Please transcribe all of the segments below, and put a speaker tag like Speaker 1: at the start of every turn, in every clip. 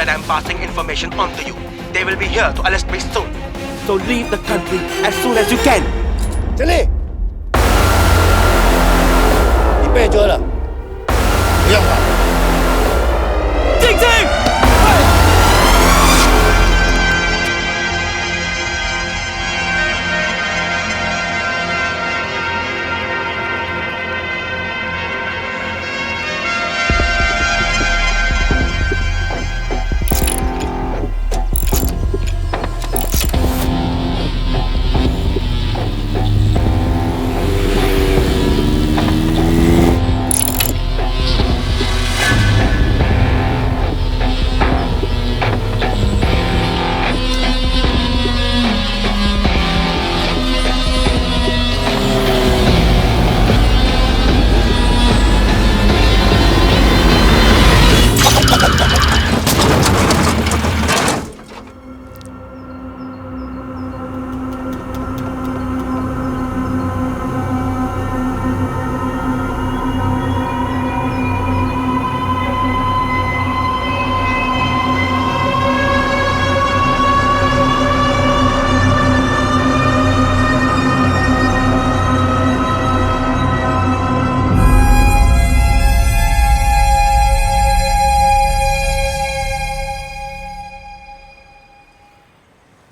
Speaker 1: that I'm passing information on to you. They will be here to arrest me soon. So leave the country as soon as you can.
Speaker 2: चले. 이빨 줘라. 이양반.
Speaker 1: 찡찡!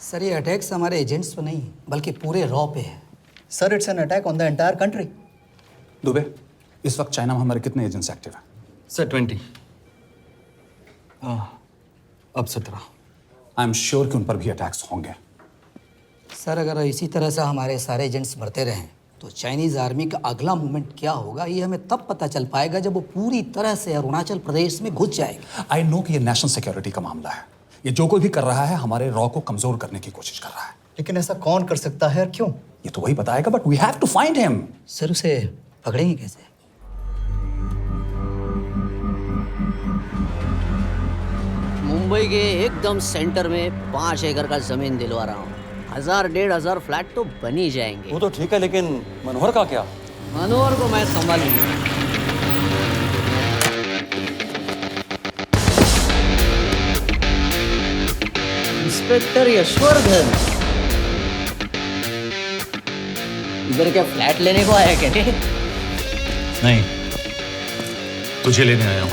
Speaker 3: Sir ये attacks हमारे agents पे नहीं बल्कि पूरे raw पे है।
Speaker 4: Sir it's an attack on the entire country.
Speaker 5: Dubey, इस वक्त चाइना में हमारे कितने एजेंट्स एक्टिव हैं?
Speaker 6: सर 20। अब 17।
Speaker 5: आई एम श्योर कि उन पर भी अटैक्स होंगे।
Speaker 3: सर अगर इसी तरह से हमारे सारे एजेंट्स बढ़ते रहें तो चाइनीज़ आर्मी का अगला मूवमेंट क्या होगा ये हमें तब पता चल पाएगा जब वो पूरी तरह से अरुणाचल प्रदेश में घुस जाएगा।
Speaker 5: आई नो कि ये नेशनल सिक्योरिटी का मामला है। ये जो कोई भी कर रहा है हमारे रॉ को कमजोर करने की कोशिश कर रहा है।
Speaker 4: लेकिन ऐसा कौन कर सकता है और क्यों?
Speaker 5: ये तो वही बताएगा, but we have to find him.
Speaker 3: Sir उसे पकड़ेंगे कैसे?
Speaker 7: मुंबई के एकदम सेंटर में 5 एकड़ का जमीन दिलवा रहा हूँ। 1000-1500 फ्लैट तो बन ही जाएंगे।
Speaker 6: वो तो ठीक है, लेकिन मनोहर का क्या?
Speaker 7: मनोहर को मैं संभालूंगा। इंस्पेक्टर यशवर्धन, इधर क्या फ्लैट लेने को आया क्या?
Speaker 8: नहीं, तुझे लेने आया हूँ।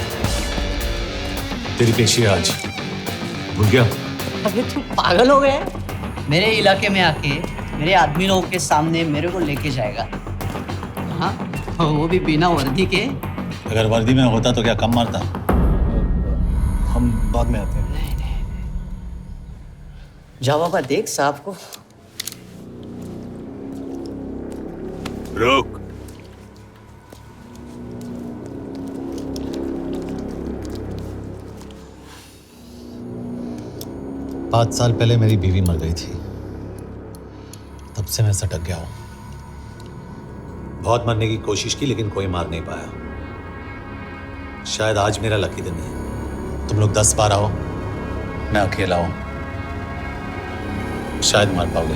Speaker 8: तेरी पेशी है आज, भूल गया?
Speaker 7: अबे तू पागल हो गया? मेरे इलाके में आके मेरे आदमी लोगों के सामने मेरे को लेके जाएगा? हाँ, वो भी बिना वर्दी के।
Speaker 8: अगर वर्दी में होता तो क्या कम मारता?
Speaker 6: हम बाद में आते हैं।
Speaker 7: जाओ बाबा, देख साहब को।
Speaker 8: रुक। पाँच साल पहले मेरी बीवी मर गई थी, तब से मैं सटक गया हूं। बहुत मरने की कोशिश की लेकिन कोई मार नहीं पाया। शायद आज मेरा लकी दिन है। तुम लोग 10 बार आओ, मैं अकेला हूं, शायद मार पाओगे।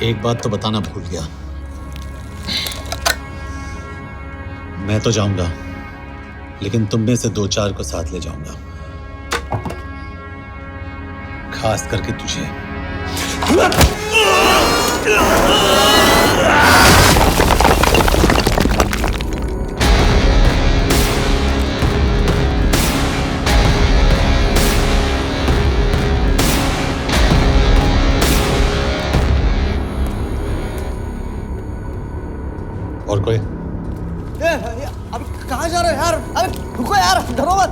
Speaker 8: एक बात तो बताना भूल गया, मैं तो जाऊंगा लेकिन तुम में से 2-4 को साथ ले जाऊंगा, खास करके तुझे। और कोई?
Speaker 4: अब कहाँ जा रहे हो यार? अबे रुको यार, डरो मत।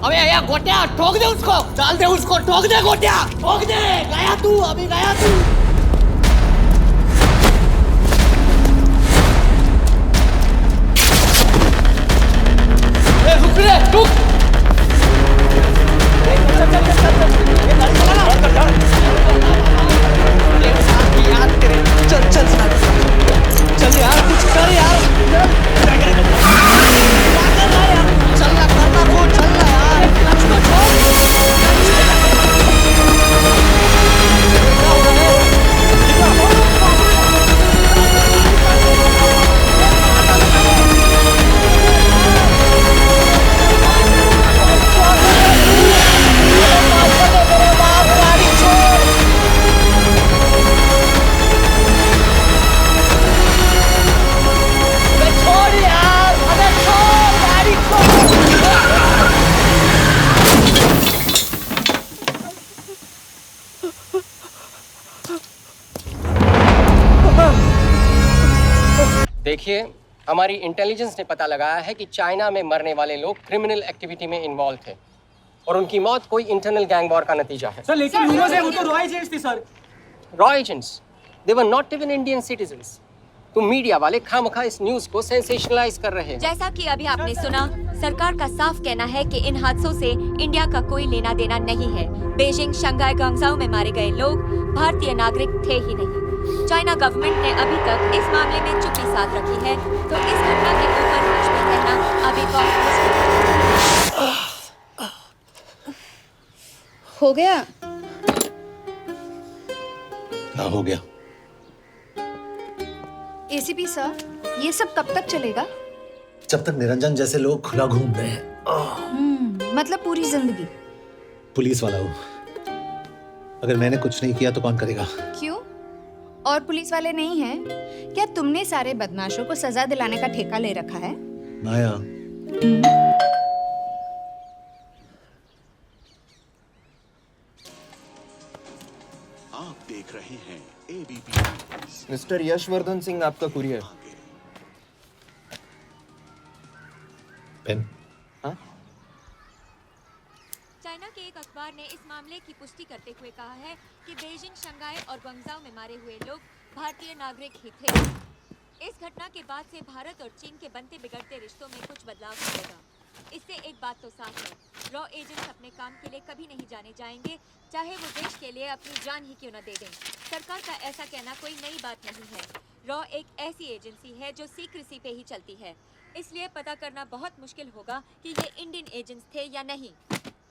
Speaker 7: अबे यार गोटिया, ठोक दे उसको, डाल दे उसको, ठोक दे गोटिया, ठोक दे। गया तू, अभी गया तू। रुक रे, रुक। चल यार, कुछ कर यार।
Speaker 9: देखिए, हमारी इंटेलिजेंस ने पता लगाया है कि चाइना में मरने वाले लोग क्रिमिनल एक्टिविटी में इन्वॉल्व थे और उनकी मौत कोई इंटरनल गैंग वॉर का नतीजा है।
Speaker 10: सर लेकिन ह्यूमर्स है, वो तो रॉ एजेंट्स थे sir.
Speaker 9: Raw agents, they were not even Indian citizens. तुम मीडिया वाले खामखा इस न्यूज को सेंसेशनलाइज कर रहे हैं।
Speaker 11: जैसा कि अभी आपने सुना, सरकार का साफ कहना है कि इन हादसों से इंडिया का कोई लेना देना नहीं है। बीजिंग, शंघाई, ग्वांगझाओ में मारे गए लोग भारतीय नागरिक थे ही नहीं। चाइना गवर्नमेंट ने अभी तक इस मामले में चुप्पी साध रखी है, तो इस घटना के ऊपर कुछ भी कहना अभी बहुत मुश्किल है।
Speaker 12: हो गया?
Speaker 8: हाँ, हो गया।
Speaker 12: एसीपी सर, ये सब कब तक चलेगा?
Speaker 8: जब तक निरंजन जैसे लोग खुला घूम रहे हैं।
Speaker 12: मतलब पूरी जिंदगी?
Speaker 8: पुलिस वाला हूँ, अगर मैंने कुछ नहीं किया तो कौन करेगा?
Speaker 12: क्यों? और पुलिस वाले नहीं हैं? क्या तुमने सारे बदमाशों को सजा दिलाने का ठेका ले रखा है?
Speaker 8: माया,
Speaker 13: आप देख रहे हैं एबीपी।
Speaker 14: मिस्टर यशवर्धन सिंह, आपका कुरियर।
Speaker 8: पेन।
Speaker 11: चाइना के एक अखबार ने इस मामले की पुष्टि करते हुए कहा है कि बीजिंग, शंघाई और ग्वांगझाओ में मारे हुए लोग भारतीय नागरिक ही थे। इस घटना के बाद से भारत और चीन के बनते बिगड़ते रिश्तों में कुछ बदलाव आएगा। इससे एक बात तो साफ है, रॉ एजेंट्स अपने काम के लिए कभी नहीं जाने जाएंगे, चाहे वो देश के लिए अपनी जान ही क्यों न दे दें। सरकार का ऐसा कहना कोई नई बात नहीं है। रॉ एक ऐसी एजेंसी है जो सीक्रेसी पे ही चलती है, इसलिए पता करना बहुत मुश्किल होगा कि ये इंडियन एजेंट्स थे या नहीं।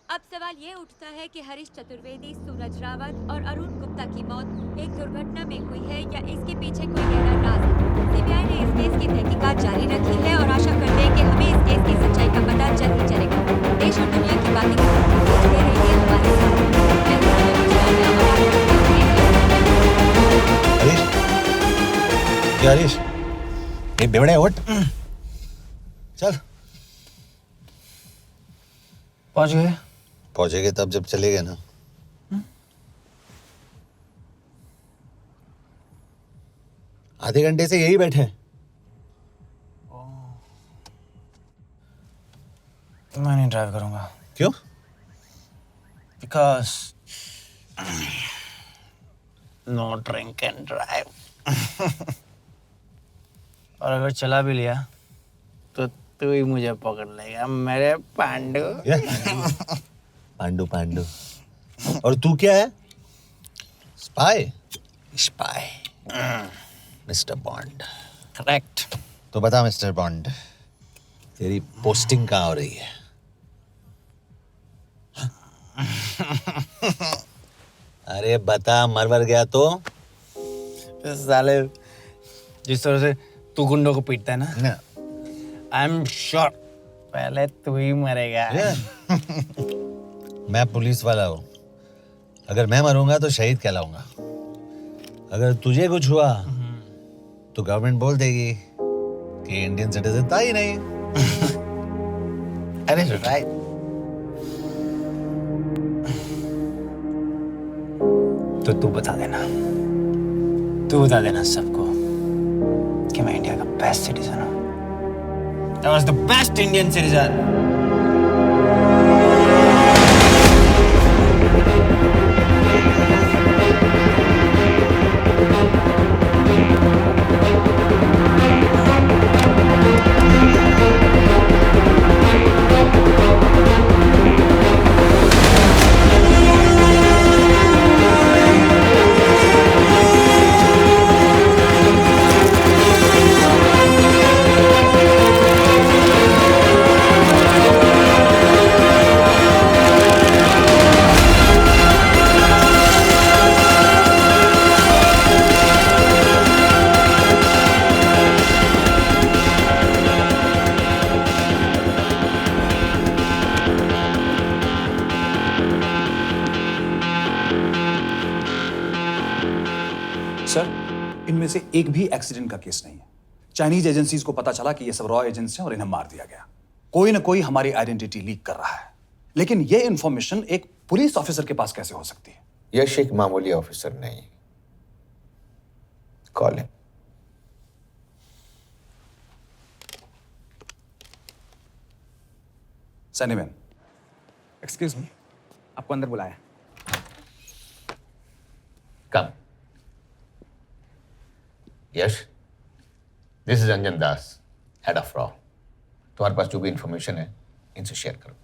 Speaker 11: अब सवाल ये उठता है कि हरीश चतुर्वेदी, सूरज रावत और अरुण गुप्ता की मौत एक दुर्घटना में हुई है या इसके पीछे कोई गहरा राज है। सीबीआई ने इस केस की तहकीकात जारी रखी है और आशा करते हैं कि हमें इस केस की सच्चाई का पता जल्द ही चलेगा। देश और दुनिया की बातें देखते रहिए हमारे साथ।
Speaker 8: हरीश, क्या हरीश? ये बेवड़े उठ, चल।
Speaker 6: पहुंच गए?
Speaker 8: पहुंचेंगे तब जब चलेंगे ना। आधे घंटे से यही बैठे हैं।
Speaker 6: मैं नहीं ड्राइव करूंगा।
Speaker 8: क्यों?
Speaker 6: Because no drink and drive. और अगर चला भी लिया तो तू ही मुझे पकड़ लेगा, मेरे पांडू।
Speaker 8: पांडू पांडू। और तू क्या है? Spy?
Speaker 6: Spy.
Speaker 8: Mister bond.
Speaker 6: Correct.
Speaker 8: तो बता मिस्टर बॉन्ड, तेरी पोस्टिंग कहाँ हो रही है? अरे बता, मर गया तो?
Speaker 6: साले, जिस तरह से तू गुंडों को पीटता है ना, आई एम श्योर पहले तू ही मरेगा।
Speaker 8: मैं पुलिस वाला हूँ, अगर मैं मरूंगा तो शहीद कहलाऊंगा। अगर तुझे कुछ हुआ तो गवर्नमेंट बोल देगी कि इंडियन सिटीजन था ही नहीं।
Speaker 6: अरे राइट। तो तू बता देना सबको कि मैं इंडिया का बेस्ट सिटीजन हूँ। I was the best Indian citizen.
Speaker 5: Sir, इनमें से एक भी एक्सीडेंट का केस नहीं है। चाइनीज एजेंसीज को पता चला कि ये सब रॉ एजेंट्स हैं और इन्हें मार दिया गया। कोई ना कोई हमारी आइडेंटिटी लीक कर रहा है, लेकिन ये इंफॉर्मेशन एक पुलिस ऑफिसर के पास कैसे हो सकती है?
Speaker 15: यश एक मामूली ऑफिसर नहीं। Call him.
Speaker 5: Send him in.
Speaker 10: Excuse me, आपको अंदर बुलाया।
Speaker 15: Come. Yes. This is Anjan Das, head of RAW. तुम्हारे पास जो भी इंफॉर्मेशन है इनसे शेयर करो।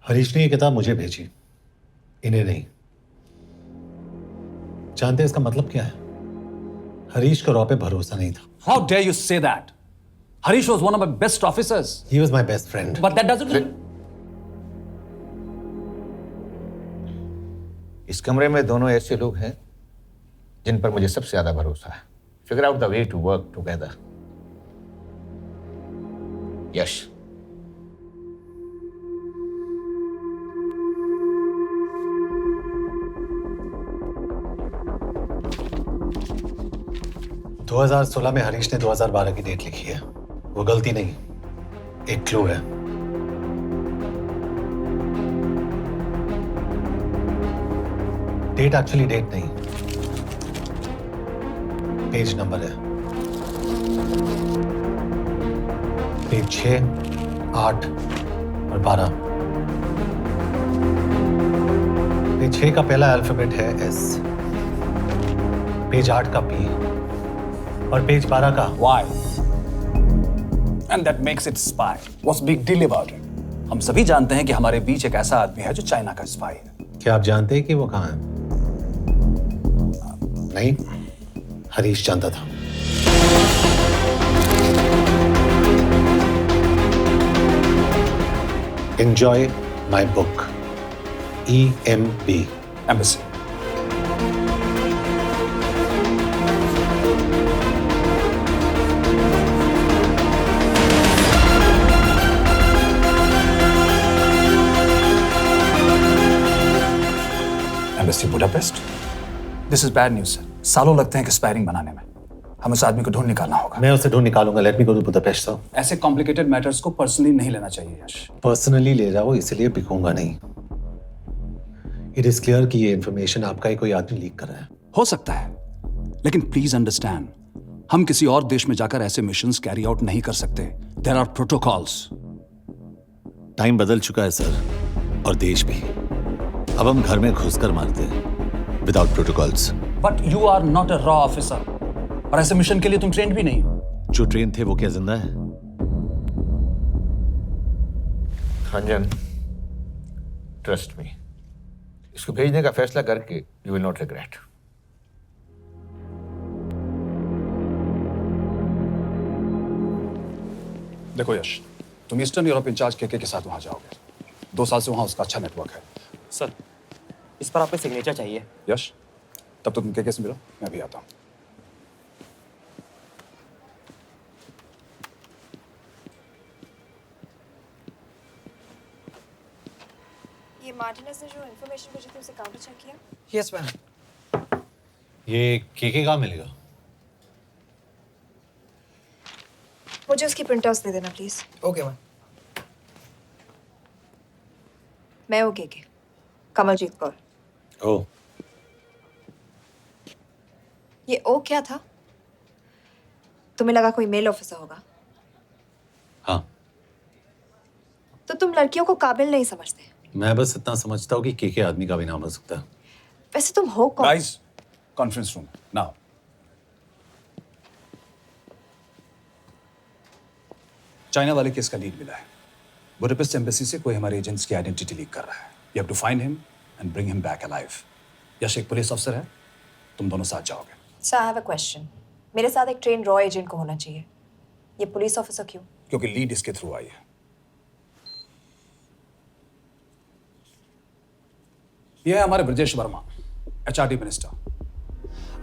Speaker 8: हरीश ने ये किताब मुझे भेजी, इन्हें नहीं। जानते हैं इसका मतलब क्या है? हरीश को रॉ पे भरोसा नहीं था।
Speaker 5: How dare you say that? Harish was one of my best officers.
Speaker 8: He was my best friend.
Speaker 5: But that doesn't mean...
Speaker 15: इस कमरे में दोनों ऐसे लोग हैं जिन पर मुझे सबसे ज्यादा भरोसा है। Figure out the way to work together. यश।
Speaker 8: दो 2016 में हरीश ने 2012 की डेट लिखी है। वो गलती नहीं, एक क्लू है। डेट एक्चुअली डेट नहीं, पेज नंबर है। पेज 6, 8 और 12। पेज 6 का पहला अल्फाबेट है S, पेज 8 का P और पेज 12 का
Speaker 5: Why? And that makes it spy. What's big deal about it? हम सभी जानते हैं कि हमारे बीच एक ऐसा आदमी है जो चाइना का स्पाई है।
Speaker 8: क्या आप जानते हैं कि वो कहाँ है? नहीं, हरीश जानता था। Enjoy my book. EMB.
Speaker 5: Embassy. Embassy Budapest. This is bad news, sir. सालों लगते हैं एक्सपायरिंग बनाने में। हमें उस आदमी को ढूंढ निकालना होगा।
Speaker 8: मैं उसे ढूंढ निकालूंगा। Let me go to Budapest sir.
Speaker 5: ऐसे कॉम्प्लिकेटेड मैटर्स को पर्सनली नहीं लेना चाहिए यश।
Speaker 8: पर्सनली ले जाओ, इसलिए बिकूंगा नहीं। इट इज क्लियर कि ये इंफॉर्मेशन आपका ही कोई आदमी लीक कर रहा है।
Speaker 5: हो सकता है, लेकिन प्लीज अंडरस्टैंड, हम किसी और देश में जाकर ऐसे मिशंस कैरी आउट नहीं कर सकते। There are protocols.
Speaker 8: टाइम बदल चुका है सर, और देश भी। अब हम घर में घुसकर मारते हैं without protocols.
Speaker 5: But you are not a रॉ ऑफिसर, और ऐसे मिशन के लिए तुम ट्रेंड भी नहीं हो।
Speaker 8: जो ट्रेन थे वो क्या जिंदा है?
Speaker 15: अंजन, ट्रस्ट मी, इसको भेजने का फैसला करके यू विल नॉट रिग्रेट।
Speaker 5: देखो यश, तुम ईस्टर्न यूरोप इंचार्ज केके के साथ वहां जाओगे। 2 साल से वहां उसका अच्छा नेटवर्क है।
Speaker 10: सर, इस पर आपके सिग्नेचर चाहिए।
Speaker 5: यश, तब तो तुम केके से मिलो, मैं भी आता हूं।
Speaker 16: ये मार्टिनेस ने जो इन्फॉर्मेशन भेजी थी उसे काउंटर चेक किया?
Speaker 10: Yes ma'am.
Speaker 8: ये केके कहाँ मिलेगा?
Speaker 16: मुझे उसकी प्रिंटआउट्स दे देना प्लीज।
Speaker 10: Okay ma'am.
Speaker 16: मैं वो केके, कमलजीत कौर।
Speaker 8: ओ,
Speaker 16: ये ओ क्या था? तुम्हें लगा कोई मेल ऑफिसर होगा?
Speaker 8: हाँ।
Speaker 16: तो तुम लड़कियों को काबिल नहीं समझते।
Speaker 8: मैं बस इतना समझता हूँ कि केके आदमी का भी नाम हो सकता है।
Speaker 16: वैसे तुम हो कौन?
Speaker 5: Guys, conference room now. China वाले केस का लीड मिला है। बुडापेस्ट एम्बेसी से कोई हमारे एजेंट्स की आइडेंटिटी लीक कर रहा है। You have to find him and bring him back alive. Yash एक पुलिस अफसर है, तुम दोनों साथ जाओगे।
Speaker 16: Sir, I have a question. मेरे साथ एक ट्रेन रॉ एजेंट को होना चाहिए। ये पुलिस ऑफिसर क्यों?
Speaker 5: क्योंकि लीड इसके थ्रू आई है। यह है हमारे ब्रजेश वर्मा, एचआरडी मिनिस्टर।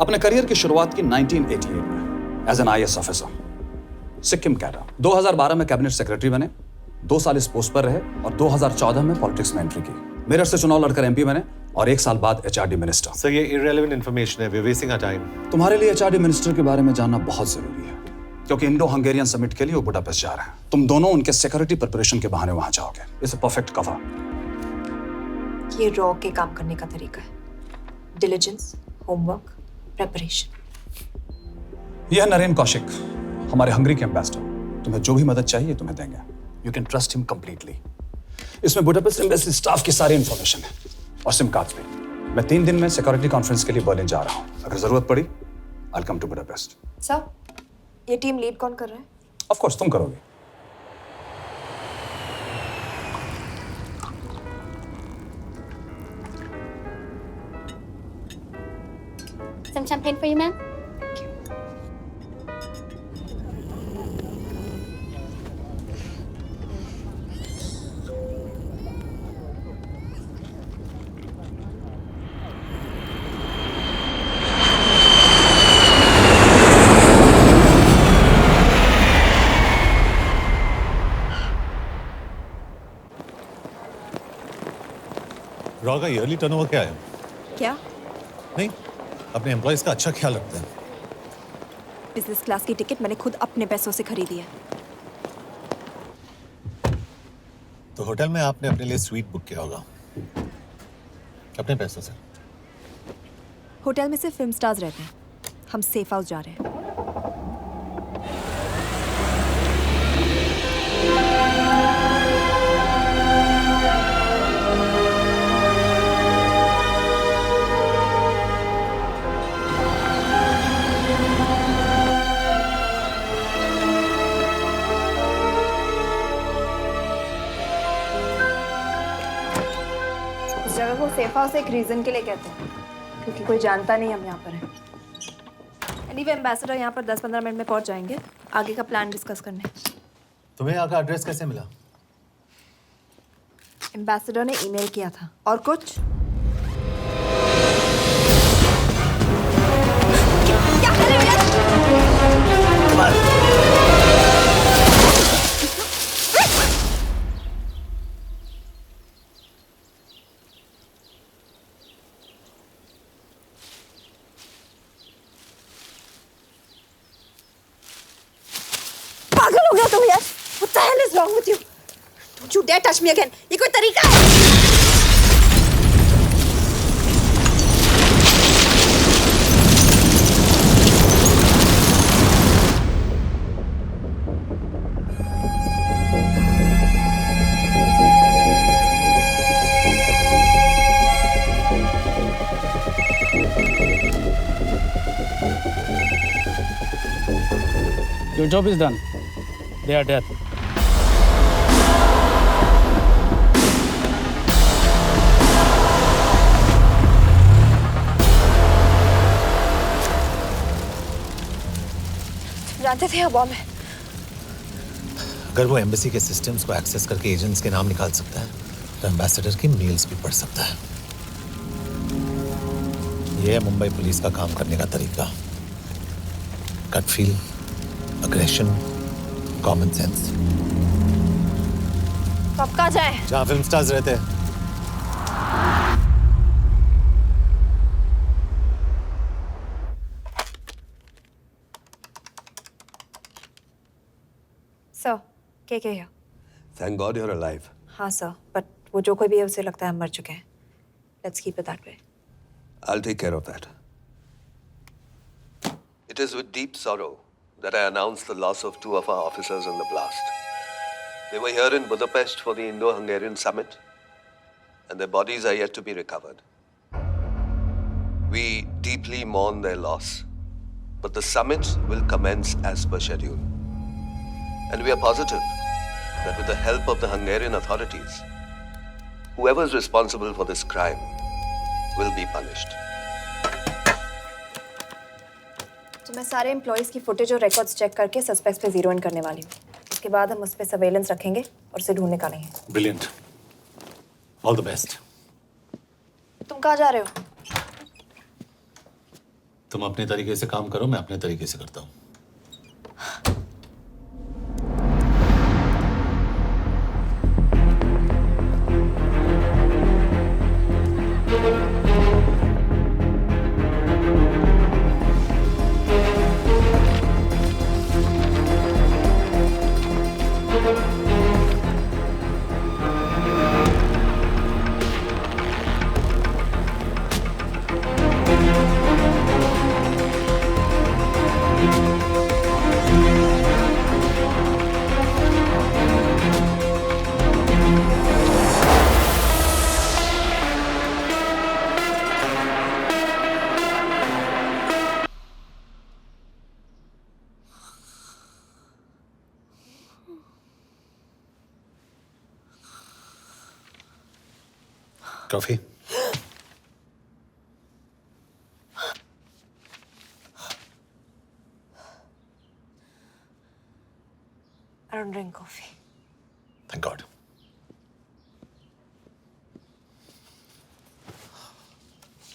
Speaker 5: अपने करियर की शुरुआत की 1988 में as an IAS officer, Sikkim cadre. 2012 में कैबिनेट सेक्रेटरी बने, 2 साल इस पोस्ट पर रहे और 2014 में पॉलिटिक्स में एंट्री की। मेरठ से चुनाव लड़कर एमपी बने और 1 साल बाद एचआरडी मिनिस्टर।
Speaker 8: सर, ये इररिलेवेंट इंफॉर्मेशन है, we are wasting our time.
Speaker 5: तुम्हारे लिए एचआरडी मिनिस्टर के बारे में जानना बहुत जरूरी है, क्योंकि इंडो हंगेरियन समिट के लिए वो बुडापेस्ट जा रहे हैं। तुम दोनों उनके सिक्योरिटी प्रिपरेशन के बहाने वहां जाओगे। It's a perfect cover.
Speaker 16: ये रॉ के काम करने का तरीका है। Diligence, homework, preparation.
Speaker 5: यह नरेन कौशिक, हमारे हंगरी के एम्बेसडर। तुम्हें जो भी मदद चाहिए तुम्हें देंगे। You can trust him completely. इसमें बुडापेस्ट एम्बेसी स्टाफ की सारी इंफॉर्मेशन है और सिम कार्ड्स भी। मैं 3 दिन में सिक्योरिटी कॉन्फ्रेंस के लिए बर्लिन जा रहा हूँ। अगर जरूरत पड़ी I'll come to Budapest.
Speaker 16: Sir, ये टीम लीड कौन कर रहा है?
Speaker 5: Of course, तुम करोगे।
Speaker 17: Some champagne for you, ma'am?
Speaker 8: Raw का ईयरली टर्नओवर क्या है?
Speaker 16: क्या?
Speaker 8: नहीं, अपने एम्प्लॉइज का अच्छा ख्याल रखते हैं।
Speaker 16: बिजनेस क्लास की टिकट मैंने खुद अपने पैसों से खरीदी है।
Speaker 8: तो होटल में आपने अपने लिए स्वीट बुक किया होगा अपने पैसों से।
Speaker 16: होटल में सिर्फ फिल्म स्टार्स रहते हैं। हम सेफ हाउस जा रहे हैं।
Speaker 12: जगह को सेफ हाउस एक रीजन के लिए कहते हैं, क्योंकि कोई जानता नहीं हम यहाँ पर हैं।
Speaker 16: एनीवे एम्बेसडर यहाँ पर 10-15 मिनट में पहुँच जाएंगे आगे का प्लान डिस्कस करने।
Speaker 8: तुम्हें यहाँ का एड्रेस कैसे मिला?
Speaker 16: एम्बेसडर ने ईमेल किया था। और कुछ? क्या कर रहे हो? पागल हो गया तुम यार? What the hell is wrong with you? Don't you dare touch me again. ये कोई तरीका है?
Speaker 18: Your job is done. They are dead.
Speaker 16: जानते थे बॉम्ब है।
Speaker 8: अगर वो एम्बेसी के सिस्टम्स को एक्सेस करके एजेंट्स के नाम निकाल सकता है तो एम्बेसडर की मेल्स भी पढ़ सकता है। ये है मुंबई पुलिस का काम करने का तरीका। Gut feel, aggression, common sense.
Speaker 16: कब कहाँ जाए?
Speaker 8: जहाँ फिल्म स्टार्स रहते हैं।
Speaker 16: सर, के here?
Speaker 2: Thank God you're alive.
Speaker 16: हाँ सर, बट वो जो कोई भी है उसे लगता है हम मर चुके हैं। Let's keep it that way.
Speaker 2: I'll take care of that. It is with deep sorrow that I announce the loss of 2 of our officers in the blast. They were here in Budapest for the Indo-Hungarian summit, and their bodies are yet to be recovered. We deeply mourn their loss, but the summit will commence as per schedule. And we are positive that with the help of the Hungarian authorities, whoever is responsible for this crime will be punished.
Speaker 16: तो मैं सारे employees की footage और records check करके suspects पे zero in करने वाली हूँ। उसके बाद हम उस पे सर्वेलेंस रखेंगे और उसे ढूंढ निकालेंगे।
Speaker 8: Brilliant. All the best.
Speaker 16: तुम कहाँ जा रहे हो?
Speaker 8: तुम अपने तरीके से काम करो, मैं अपने तरीके से करता हूँ।
Speaker 2: Thank you.
Speaker 8: Coffee?
Speaker 16: I don't drink coffee.
Speaker 8: Thank God.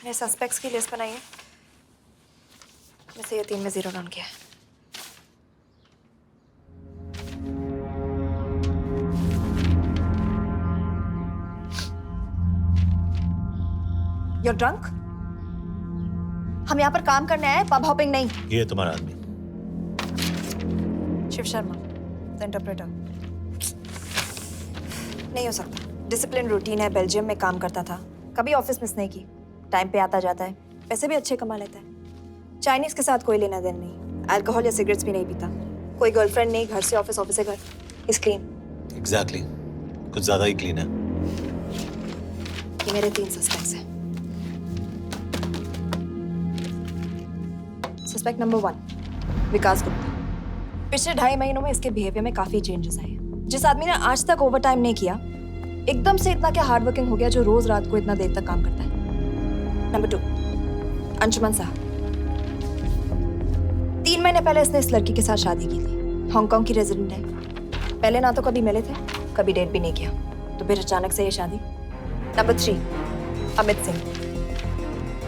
Speaker 16: मैंने सस्पेक्ट्स की लिस्ट बनाई है, वैसे ये 3 में 0 डाउन किया है। You're drunk? हम यहाँ पर काम करने आए, पब हॉपिंग नहीं।
Speaker 8: ये तुम्हारा आदमी।
Speaker 16: Shiv Sharma, the interpreter. नहीं हो सकता। डिसिप्लिन रूटीन है, बेल्जियम में काम करता था, कभी ऑफिस मिस नहीं की, टाइम पे आता जाता है, पैसे भी अच्छे कमा लेता है। चाइनीज के साथ कोई लेना देना नहीं, अल्कोहल या सिगरेट्स भी नहीं पीता, कोई गर्लफ्रेंड नहीं, घर से ऑफिस, ऑफिस से घर। Is clean.
Speaker 8: एग्जैक्टली, कुछ ज्यादा ही क्लीन है।
Speaker 16: ये मेरे 3 सस्पेक्ट्स हैं। सस्पेक्ट नंबर 1, विकास गुप्ता। पिछले 2.5 महीनों में इसके बिहेवियर में काफी चेंजेस आए हैं। जिस आदमी ने आज तक ओवरटाइम नहीं किया, एकदम से इतना क्या हार्ड वर्किंग हो गया जो रोज रात को इतना देर तक काम करता है। नंबर 2, अंशुमन साहब। 3 महीने पहले इसने इस लड़की के साथ शादी की थी, हांगकांग की रेजिडेंट है। पहले ना तो कभी मिले थे, कभी डेट भी नहीं किया, तो फिर अचानक से ये शादी। नंबर 3, अमित सिंह।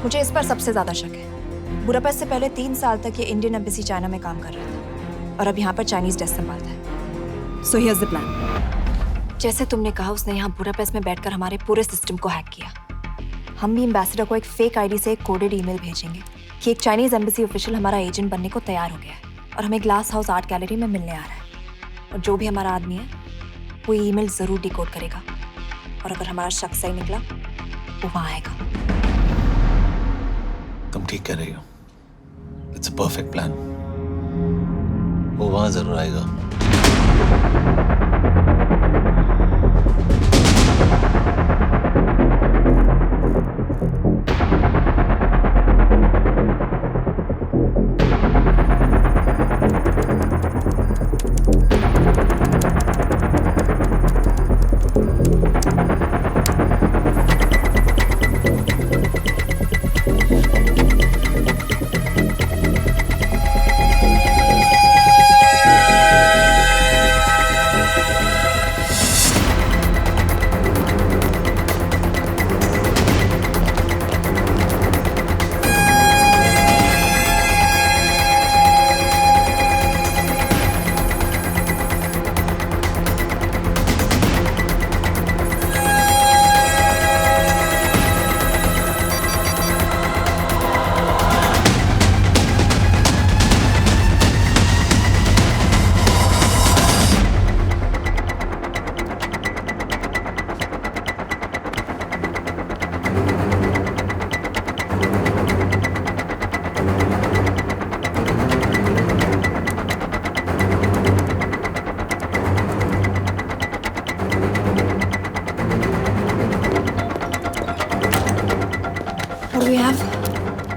Speaker 16: मुझे इस पर सबसे ज्यादा शक है। बुडापेस्ट से पहले 3 साल तक ये इंडियन एम्बेसी चाइना में काम कर रहा था और अब यहाँ पर चाइनीज डेस्क संभालता है। So here's the plan. जैसे तुमने कहा, उसने यहाँ बुडापेस्ट में बैठकर हमारे पूरे सिस्टम को हैक किया। हम भी एम्बेसडर को एक फेक आईडी से एक कोडेड ईमेल भेजेंगे कि एक चाइनीज एम्बेसी ऑफिशियल हमारा एजेंट बनने को तैयार हो गया है और हमें ग्लास हाउस आर्ट गैलरी में मिलने आ रहा है। और जो भी हमारा आदमी है वो ईमेल जरूर डिकोड करेगा और अगर हमारा शक सही निकला वो वहाँ आएगा।
Speaker 8: तुम ठीक कह रही हो। It's a perfect plan. वो वहां जरूर आएगा।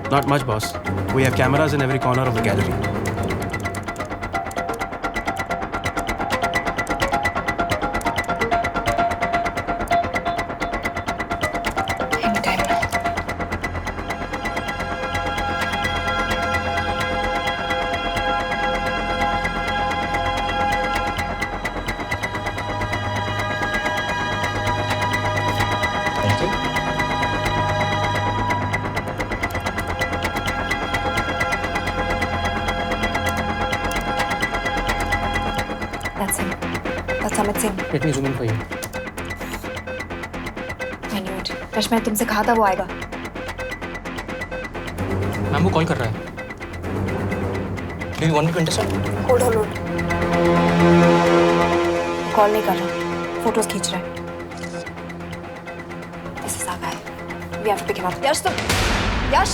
Speaker 1: Not much, boss. We have cameras in every corner of the gallery.
Speaker 16: Anytime now.
Speaker 15: Thank you.
Speaker 16: That's him. That's Amit Singh.
Speaker 9: Let me zoom in for you.
Speaker 16: I knew it. Rush, मैं तुमसे कहा था वो आएगा।
Speaker 9: Ma'am वो call कर रहा है। Do you want me to intercept?
Speaker 16: Hold. Call नहीं कर रहा, फोटोज खींच रहा है। This is our guy. We have to pick him up. यश तुम, यश।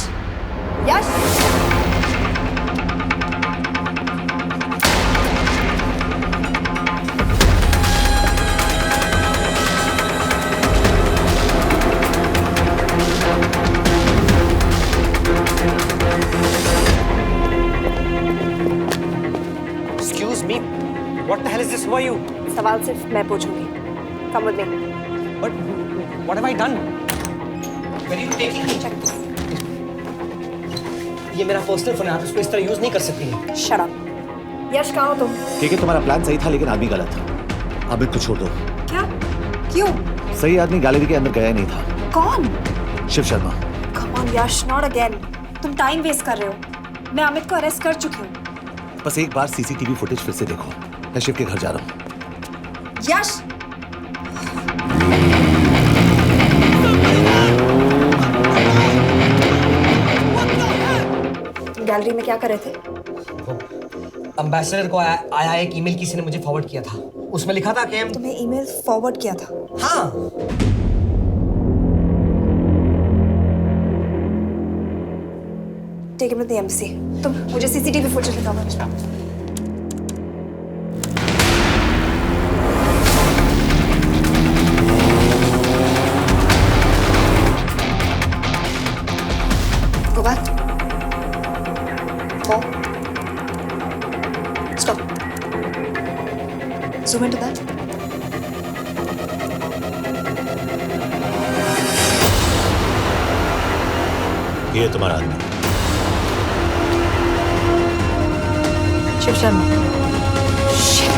Speaker 9: Excuse me. What the hell is this? Who are you?
Speaker 16: सवाल सिर्फ मैं पूछूंगी। Come with me.
Speaker 9: But what have I done?
Speaker 4: ये मेरा पर्सनल फोन है, आप इसको इस तरह यूज नहीं कर सकती।
Speaker 16: Shut up. यश कहाँ हो तुम?
Speaker 8: ठीक है, तुम्हारा प्लान सही था लेकिन आदमी गलत। अमित को छोड़ दो।
Speaker 16: क्या? क्यों?
Speaker 8: सही आदमी गैलरी के अंदर गया ही नहीं था।
Speaker 16: कौन?
Speaker 8: Shiv Sharma.
Speaker 16: Come on Yash, not again. तुम टाइम वेस्ट कर रहे हो। मैं अमित को अरेस्ट कर चुकी हूँ।
Speaker 8: बस एक बार सीसीटीवी फुटेज फिर से देखो। मैं शिव के घर जा रहा हूँ।
Speaker 16: यश! तुम गैलरी में क्या कर रहे थे?
Speaker 4: एम्बेसडर को आया एक ईमेल किसी ने मुझे फॉरवर्ड किया था। उसमें लिखा था कि
Speaker 16: तुम्हें ईमेल फॉरवर्ड किया था?
Speaker 4: हाँ।
Speaker 16: Take him to the embassy. तुम मुझे सीसीटीवी फुटेज दिखाओ। Go back. More. Stop. Zoom into that.
Speaker 8: ये तुम्हारा आदमी।
Speaker 16: शिव शर्मा। Shit.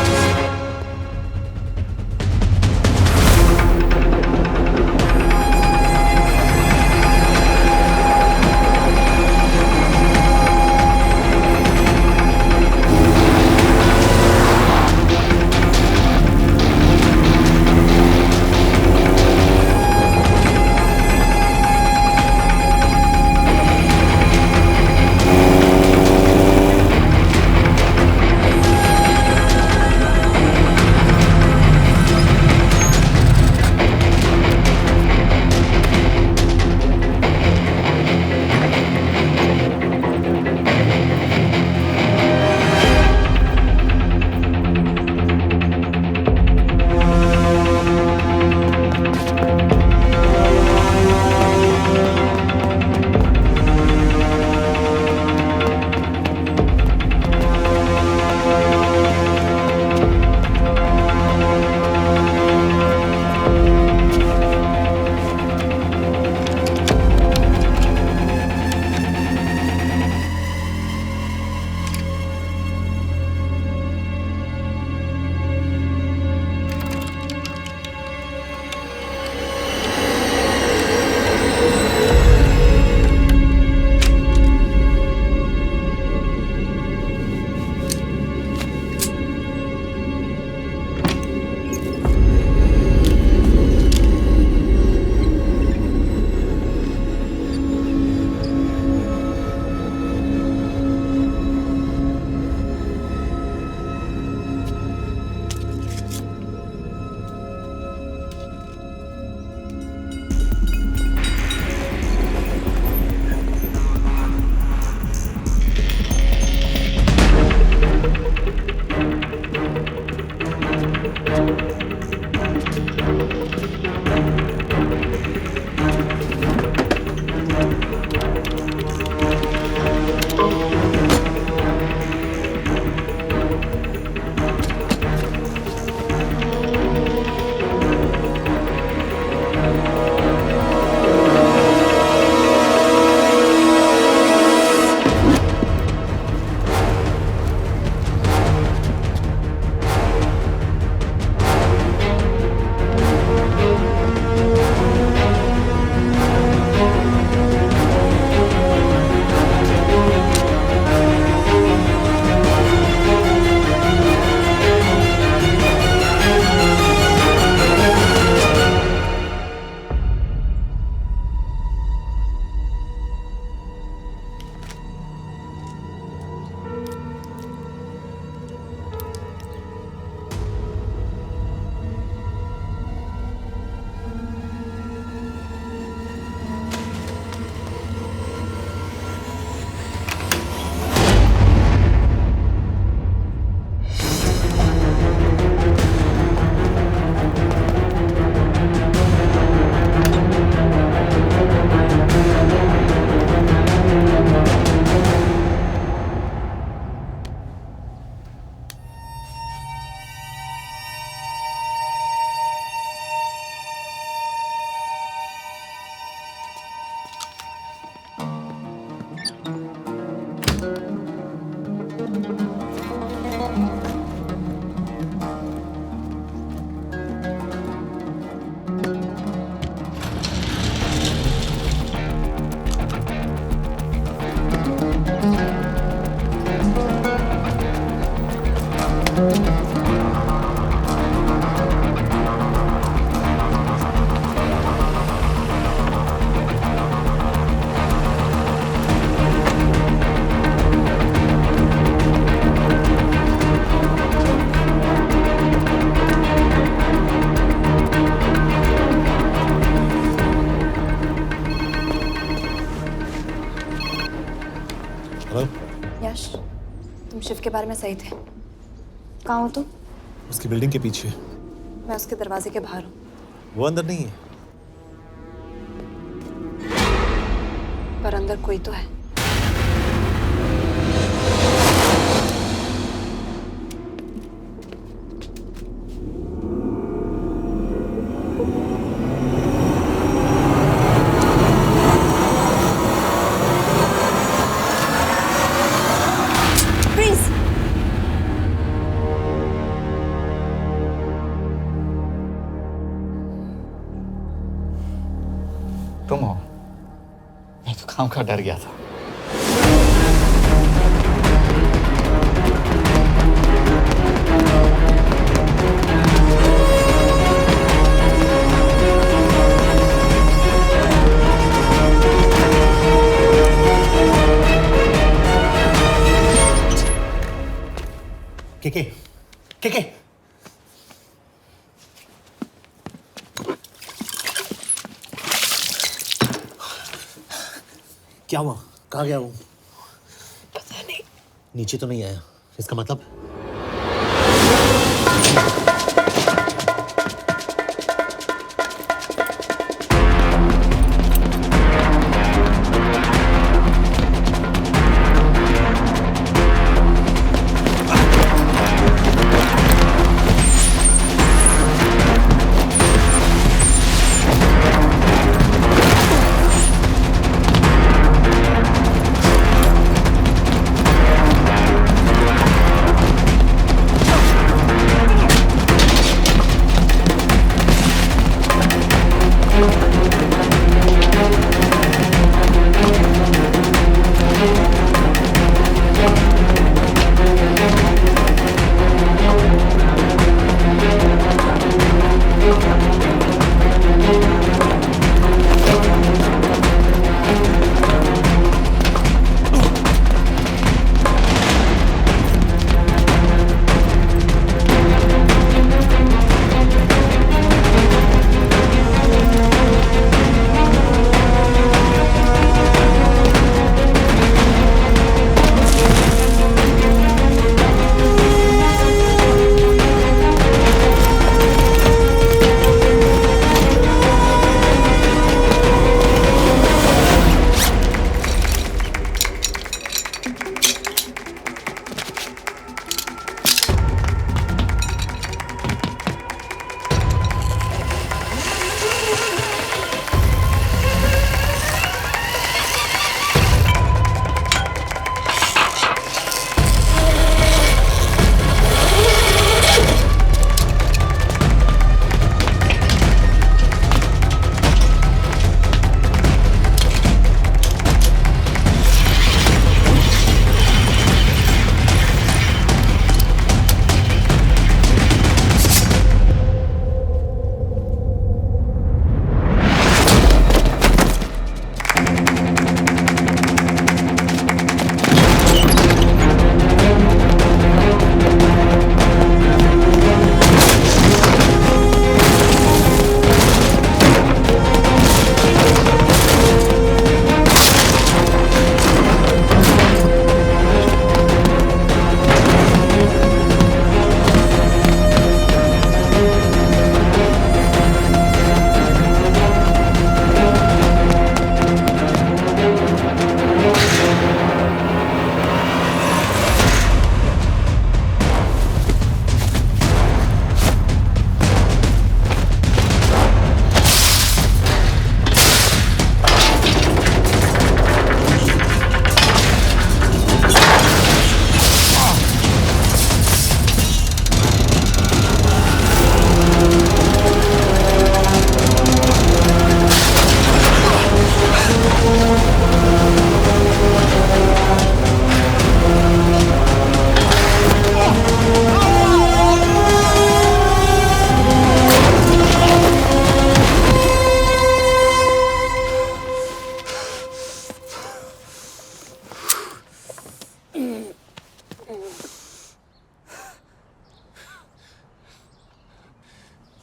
Speaker 16: शिव के बारे में सही थे। कहाँ हो तुम?
Speaker 8: उसकी बिल्डिंग के पीछे।
Speaker 16: मैं उसके दरवाजे के बाहर हूँ।
Speaker 8: वो अंदर नहीं है।
Speaker 16: पर अंदर कोई तो है।
Speaker 15: तुम हो? मैं तो काम का डर गया था।
Speaker 8: के क्या हुआ? कहाँ गया वो?
Speaker 16: पता नहीं।
Speaker 8: नीचे तो नहीं आया, इसका मतलब?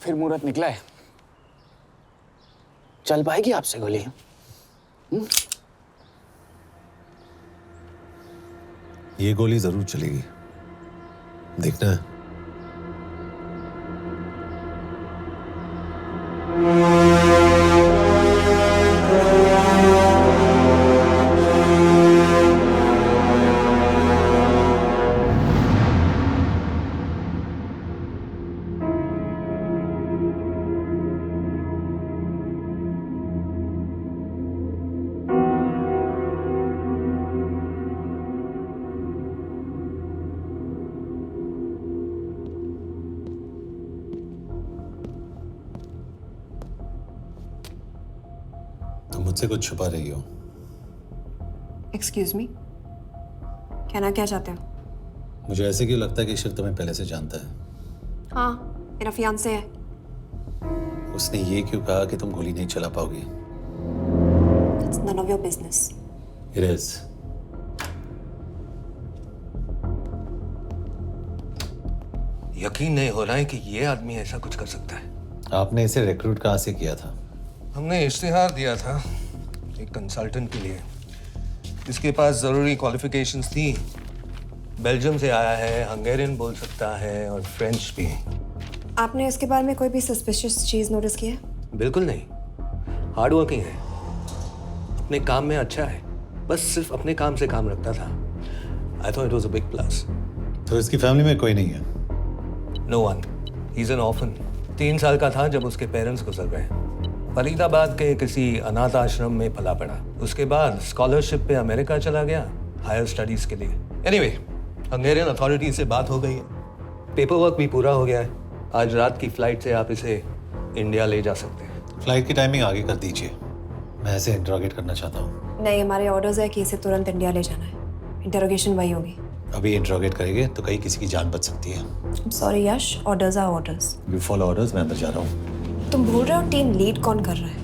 Speaker 6: फिर मुहूर्त निकला है, चल पाएगी आपसे गोली?
Speaker 8: ये गोली जरूर चलेगी, देखना है। तुम मुझसे कुछ छुपा रही हो।
Speaker 16: एक्सक्यूज मी, कहना क्या चाहते हो?
Speaker 8: मुझे ऐसे क्यों लगता है कि शिव तुम्हें पहले से जानता है?
Speaker 16: हाँ, मेरा फियांसे है।
Speaker 8: उसने ये क्यों कहा कि तुम गोली नहीं चला पाओगी?
Speaker 16: It's none of your business.
Speaker 8: It is.
Speaker 2: यकीन नहीं हो रहा है कि ये आदमी ऐसा कुछ कर सकता है।
Speaker 8: आपने इसे रिक्रूट कहाँ से किया था?
Speaker 2: हमने इश्तिहार दिया था एक कंसल्टेंट के लिए। इसके पास ज़रूरी क्वालिफिकेशंस थी। बेल्जियम से आया है, हंगेरियन बोल सकता है और फ्रेंच भी।
Speaker 16: आपने इसके बारे में कोई भी सस्पिशियस चीज नोटिस की है?
Speaker 2: बिल्कुल नहीं, हार्ड वर्किंग है, अपने काम में अच्छा है, बस सिर्फ अपने काम से काम रखता था। I thought it was a big plus.
Speaker 8: तो इसकी फैमिली में कोई नहीं है?
Speaker 2: No one, he is an orphan. 3 साल का था जब उसके पेरेंट्स गुजर गए। फरीदाबाद के किसी अनाथ आश्रम में पला पड़ा। उसके बाद स्कॉलरशिप पे अमेरिका चला गया हायर स्टडीज के लिए। एनीवे, हंगेरियन अथॉरिटी से बात हो गई है, पेपर वर्क भी पूरा हो गया है। आज रात की फ्लाइट से आप इसे इंडिया ले जा सकते हैं।
Speaker 8: फ्लाइट की टाइमिंग आगे कर दीजिए, मैं इसे इंट्रोगेट करना चाहता हूँ।
Speaker 16: नहीं, हमारे ऑर्डर्स है कि इसे तुरंत इंडिया ले जाना है। इंटरोगेशन वही होगी।
Speaker 8: अभी इंट्रोगेट करेंगे तो कहीं किसी की जान बच सकती है।
Speaker 16: Sorry Yash, orders are orders.
Speaker 8: You follow orders, मैं अंदर जा रहा हूँ।
Speaker 16: तुम भूल रहे हो टीम लीड कौन कर रहा है?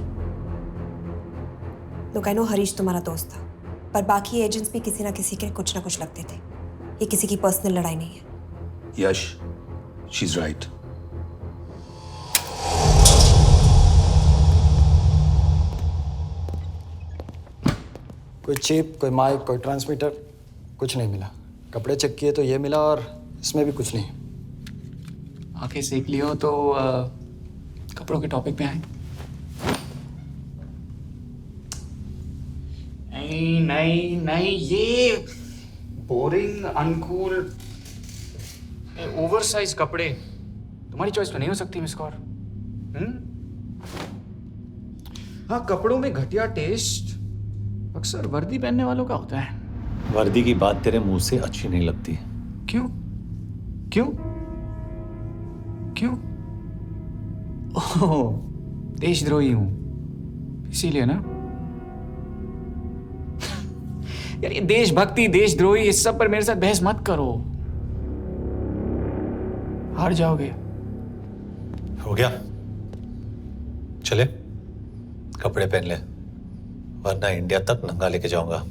Speaker 16: लोग आई नो हरीश तुम्हारा दोस्त था, पर बाकी एजेंट्स भी किसी ना किसी के कुछ ना कुछ लगते थे। ये किसी की पर्सनल लड़ाई नहीं है।
Speaker 2: यश, शी इज राइट।
Speaker 4: कोई चिप, कोई माइक, कोई ट्रांसमीटर, कुछ नहीं मिला। कपड़े चेक किए तो ये मिला और इसमें भी कुछ नहीं।
Speaker 10: आंखें सेक लियो तो कपड़ों के टॉपिक पे आए। नहीं नहीं नहीं, ये बोरिंग, अनकूल, ओवरसाइज कपड़े तुम्हारी चॉइस तो नहीं हो सकती मिस कौर। हाँ, कपड़ों में घटिया टेस्ट अक्सर वर्दी पहनने वालों का होता है।
Speaker 8: वर्दी की बात तेरे मुंह से अच्छी नहीं लगती।
Speaker 10: क्यों क्यों क्यों? ओह, देशद्रोही हूं इसीलिए ना। यार ये देशभक्ति, देशद्रोही, इस सब पर मेरे साथ बहस मत करो, हार जाओगे।
Speaker 8: हो गया, चले कपड़े पहन ले, वरना इंडिया तक नंगा लेके जाऊंगा।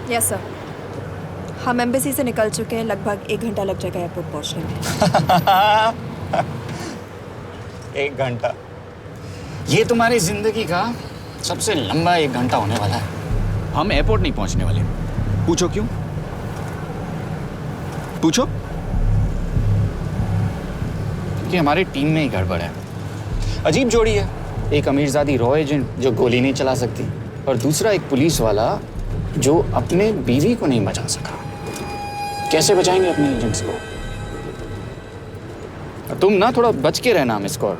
Speaker 16: यस सर, हम एम्बेसी से निकल चुके हैं। लगभग 1 घंटा लग जाएगा एयरपोर्ट पहुंचने में।
Speaker 10: 1 घंटा? ये तुम्हारी जिंदगी का सबसे लंबा 1 घंटा होने वाला है। हम एयरपोर्ट नहीं पहुंचने वाले। पूछो क्यों? पूछो। क्योंकि हमारी टीम में ही गड़बड़ है। अजीब जोड़ी है, एक अमीरजादी रॉ एजेंट जो गोली नहीं चला सकती, और दूसरा एक पुलिस वाला जो अपने बीवी को नहीं बचा सका। कैसे बचाएंगे अपने एजेंट्स को? तुम ना थोड़ा बच के रहना मिस कौर,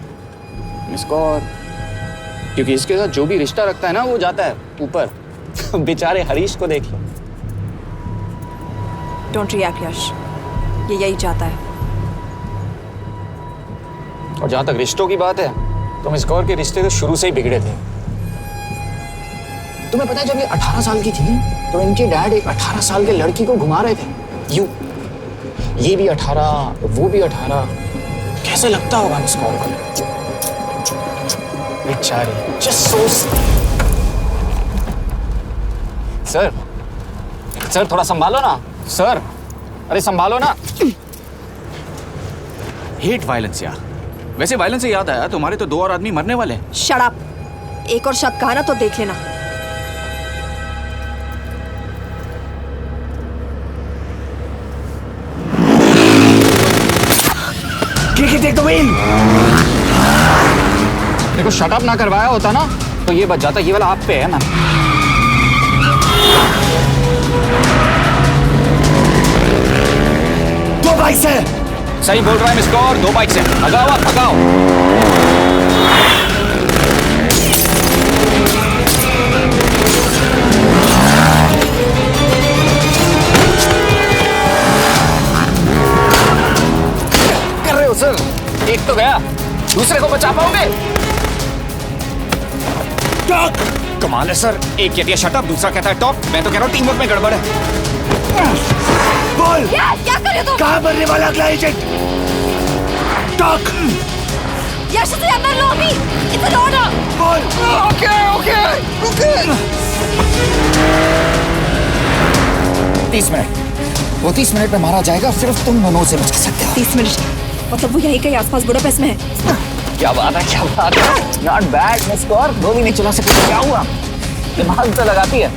Speaker 10: क्योंकि इसके साथ जो भी रिश्ता रखता है ना वो जाता है ऊपर। बेचारे हरीश को देख लो।
Speaker 16: डोंट रिएक्ट यश, ये यही चाहता है।
Speaker 10: और जहां तक रिश्तों की बात है तो मिस कौर के रिश्ते तो शुरू से ही बिगड़े थे। तुम्हें पता है जब ये 18 साल की थी तो इनके डैड एक 18 साल के लड़की को घुमा रहे थे। ये भी 18, वो भी 18। कैसे लगता होगा इसको? बेचारे। Just so सर थोड़ा संभालो ना सर। अरे संभालो ना।
Speaker 14: हेट वायलेंस यार। वैसे वायलेंस से याद आया, तुम्हारे तो 2 और आदमी मरने वाले हैं।
Speaker 16: Shut up. एक और शब्द कहा ना तो देख लेना।
Speaker 10: Take the wheel. देखो शट अप ना करवाया होता ना तो ये बच जाता। ये वाला आप पे है ना। दो बाइक से। सही बोल रहा है मिस्टर और 2 बाइक से। भगाओ आप भगाओ। कर रहे हो सर? एक तो गया, दूसरे को बचा पाओगे? कमाल है सर। एक कहती है शट अप, दूसरा कहता है टॉप। मैं तो कह रहा हूँ टीम वर्क में गड़बड़ है। बोल
Speaker 16: क्या कर रहे हो तुम?
Speaker 10: कहाँ मरने वाला अगला एजेंट? टॉक।
Speaker 16: यश से अंदर लो अभी। It's an order.
Speaker 10: बोल। Okay 30 minute. वो 30 मिनट में मारा जाएगा। सिर्फ तुम दोनों से बचा सकते हो।
Speaker 16: 30 मिनट मतलब वो यहीं कहीं आसपास बुडापेस्ट में है।
Speaker 10: क्या बात है, क्या बात है। Not bad miss Kaur. गोली नहीं चला सकती। क्या हुआ? दिमाग तो लगाती है।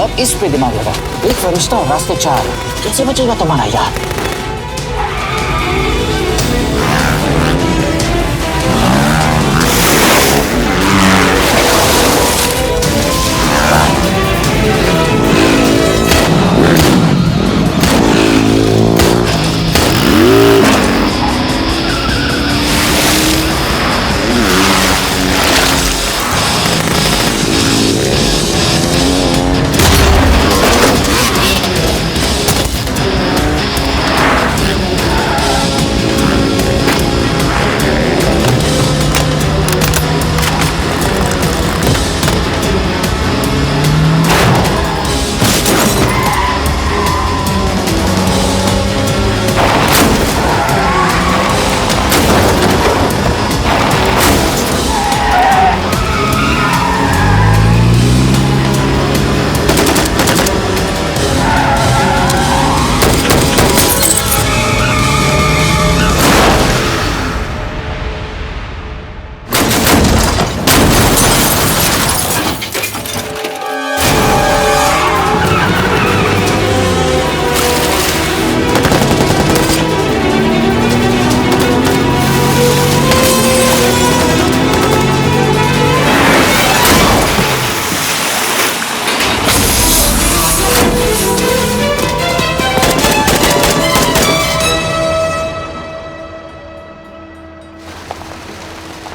Speaker 10: अब इस पे दिमाग लगा। एक फरिश्ता और रास्ते 4। कैसे बचेगा तुम्हारा यार?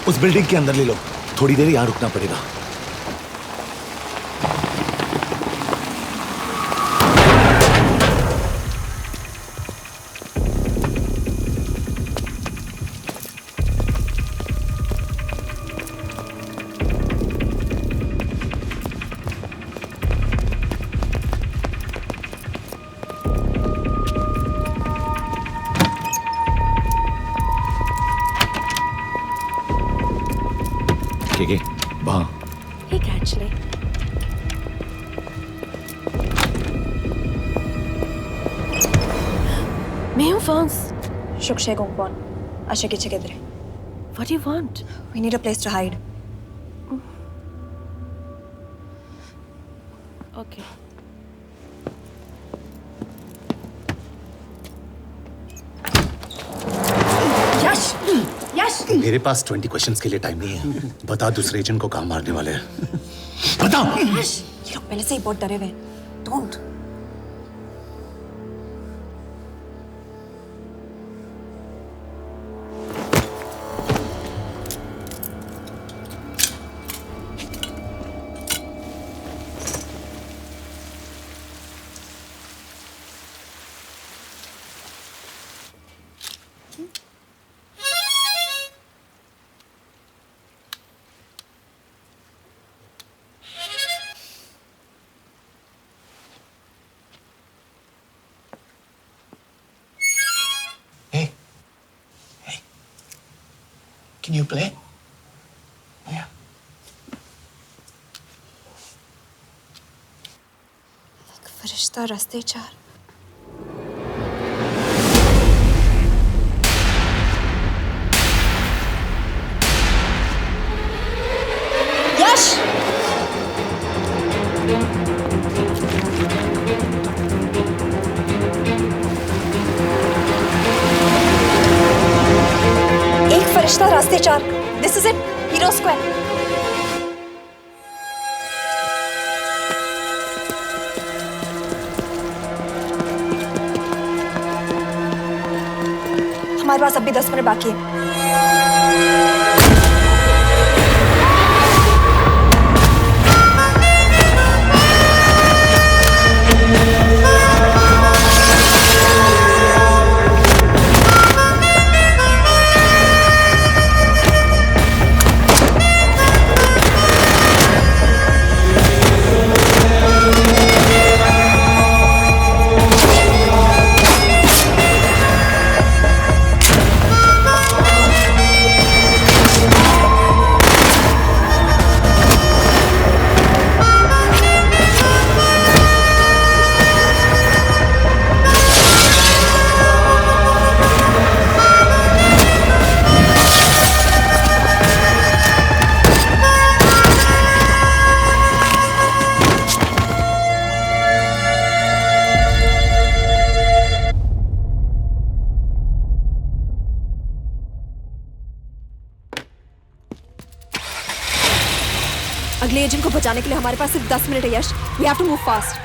Speaker 8: उस बिल्डिंग के अंदर ले लो। थोड़ी देर यहां रुकना पड़ेगा। वहाँ
Speaker 16: Hey, actually. मैं हूँ फ्रांस। शुक्शे गोंगपॉन। आशा की जगह दे। What do you want? We need a place to hide. Okay. यश! यश!
Speaker 8: मेरे पास 20 क्वेश्चंस के लिए टाइम नहीं है। बता दूसरे एजेंट को कहाँ मारने वाले हैं। बता।
Speaker 16: यश! ये लोग पहले से ही बहुत डरे हुए हैं। Don't.
Speaker 10: Can you play? Yeah.
Speaker 16: फरिश्ता रास्ते चार। यश! एक फरिश्ता रास्ते चार। This is it. Hero Square. हमारे पास अभी 10 मिनट बाकी है। अगले एजेंट को बचाने के लिए हमारे पास सिर्फ 10 मिनट है Yash. We have to move fast.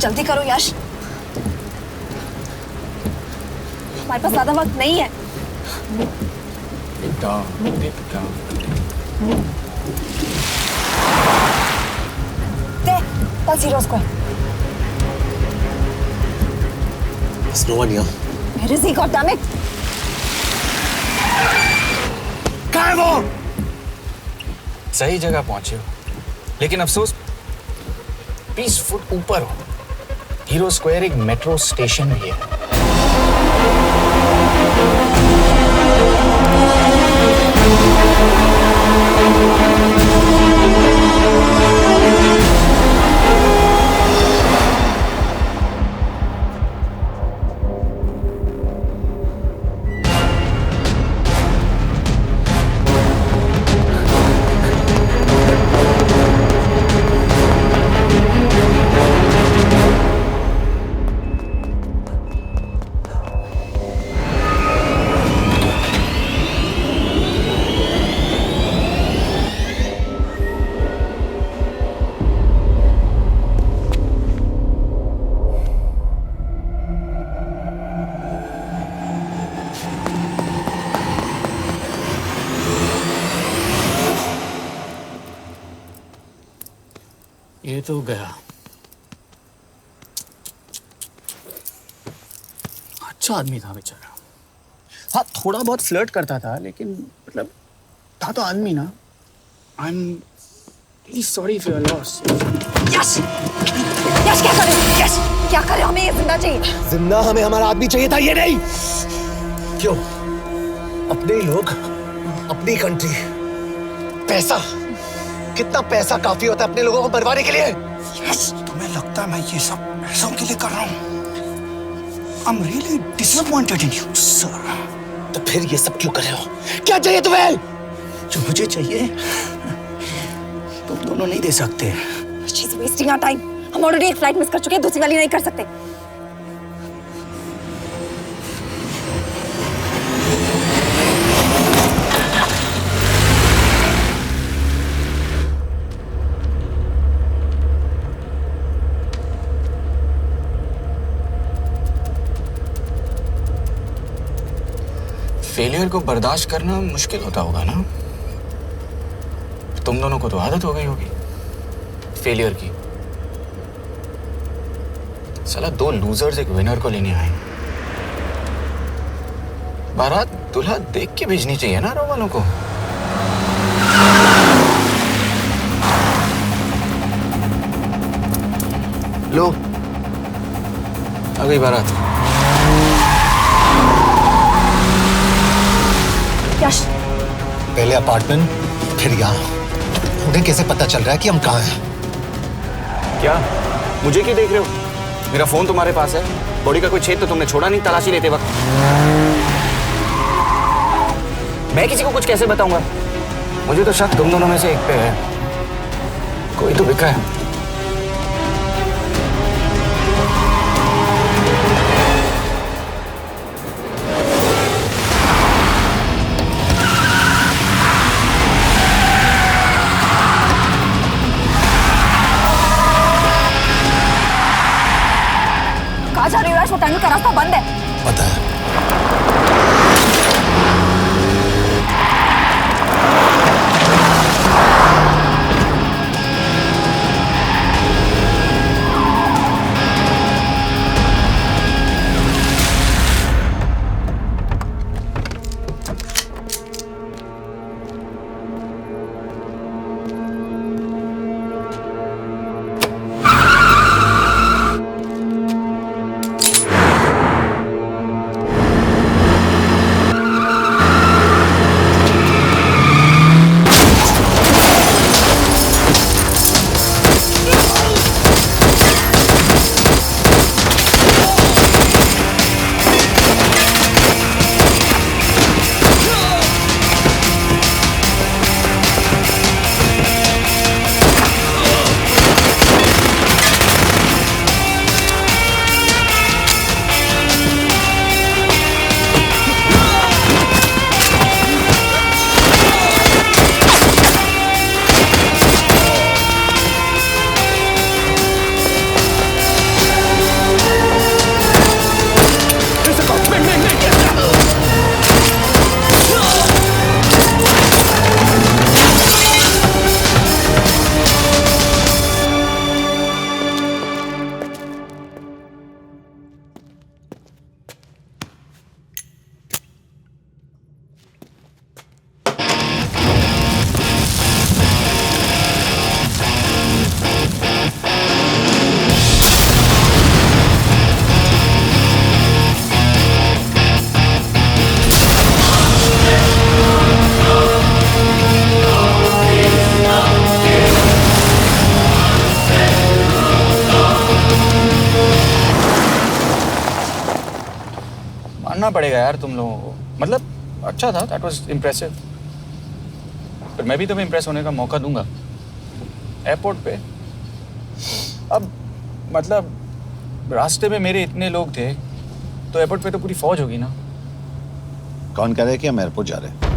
Speaker 16: जल्दी करो यश, हमारे पास ज्यादा वक्त नहीं है। That's Hero Square.
Speaker 8: There's no one here.
Speaker 16: Where is he? God damn it!
Speaker 10: कहाँ है वो? सही जगह पहुंचे हो, लेकिन अफसोस 20 फुट ऊपर हो। हीरो स्क्वायर एक मेट्रो स्टेशन भी है।
Speaker 6: ये तो गया। अच्छा आदमी था बेचारा।
Speaker 10: हाँ, थोड़ा बहुत फ्लर्ट करता था, लेकिन मतलब था तो आदमी ना। I am really sorry for your loss.
Speaker 16: Yash! Yash क्या कर रहे हो? यश क्या कर रहे हो? हमें ये जिंदा चाहिए।
Speaker 8: जिंदा हमें हमारा आदमी चाहिए था, ये नहीं। क्यों? अपने लोग, अपनी कंट्री, पैसा, कितना पैसा काफी होता है अपने लोगों को मरवाने के लिए?
Speaker 10: यस, तुम्हें लगता है मैं ये सब पैसों के लिए कर रहा हूँ? I'm really disappointed in you, sir.
Speaker 8: तो फिर ये सब क्यों कर रहे हो? क्या चाहिए तुम्हें?
Speaker 10: जो मुझे चाहिए तुम दोनों नहीं दे सकते।
Speaker 16: She's wasting our time. हम ऑलरेडी एक फ्लाइट मिस कर चुके हैं, दूसरी वाली नहीं कर सकते।
Speaker 10: फेलियर को बर्दाश्त करना मुश्किल होता होगा ना? तुम दोनों को तो आदत हो गई होगी फेलियर की। साला 2 लूजर्स एक विनर को लेने आए। बारात दूल्हा देख के भेजनी चाहिए ना रो वालों को। लो, आ गई बारात।
Speaker 8: पहले अपार्टमेंट, फिर यहाँ। उन्हें कैसे पता चल रहा है कि हम कहाँ हैं?
Speaker 10: क्या मुझे क्यों देख रहे हो? मेरा फोन तुम्हारे पास है। बॉडी का कोई छेद तो तुमने छोड़ा नहीं तलाशी लेते वक्त। मैं किसी को कुछ कैसे बताऊंगा? मुझे तो शक तुम दोनों में से एक पे है। कोई तो बिका है।
Speaker 16: कहाँ जा रही हो? वो टनल का रास्ता बंद है।
Speaker 8: पता है।
Speaker 10: मानना पड़ेगा यार तुम लोगों को। मतलब अच्छा था, दैट वाज इम्प्रेसिव। पर मैं भी तुम्हें इम्प्रेस होने का मौका दूंगा एयरपोर्ट पे। अब मतलब रास्ते में मेरे इतने लोग थे तो एयरपोर्ट पे तो पूरी फौज होगी ना।
Speaker 8: कौन कह रहा है कि हम एयरपोर्ट जा रहे हैं?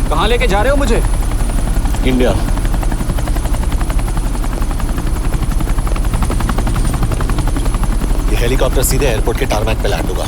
Speaker 14: कहाँ लेके जा रहे हो मुझे?
Speaker 8: इंडिया। ये हेलीकॉप्टर सीधे एयरपोर्ट के टारमैक पे लैंड होगा।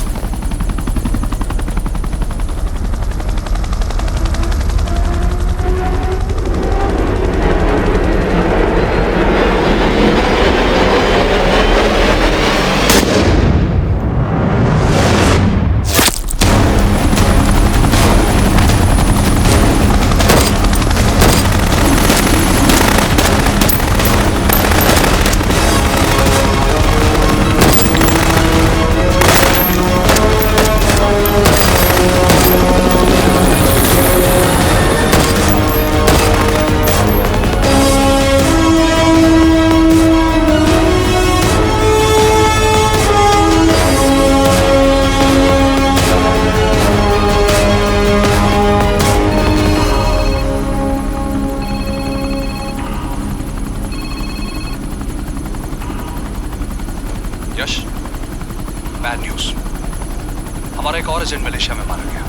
Speaker 5: हमारा एक और एजेंट मलेशिया में मारा गया।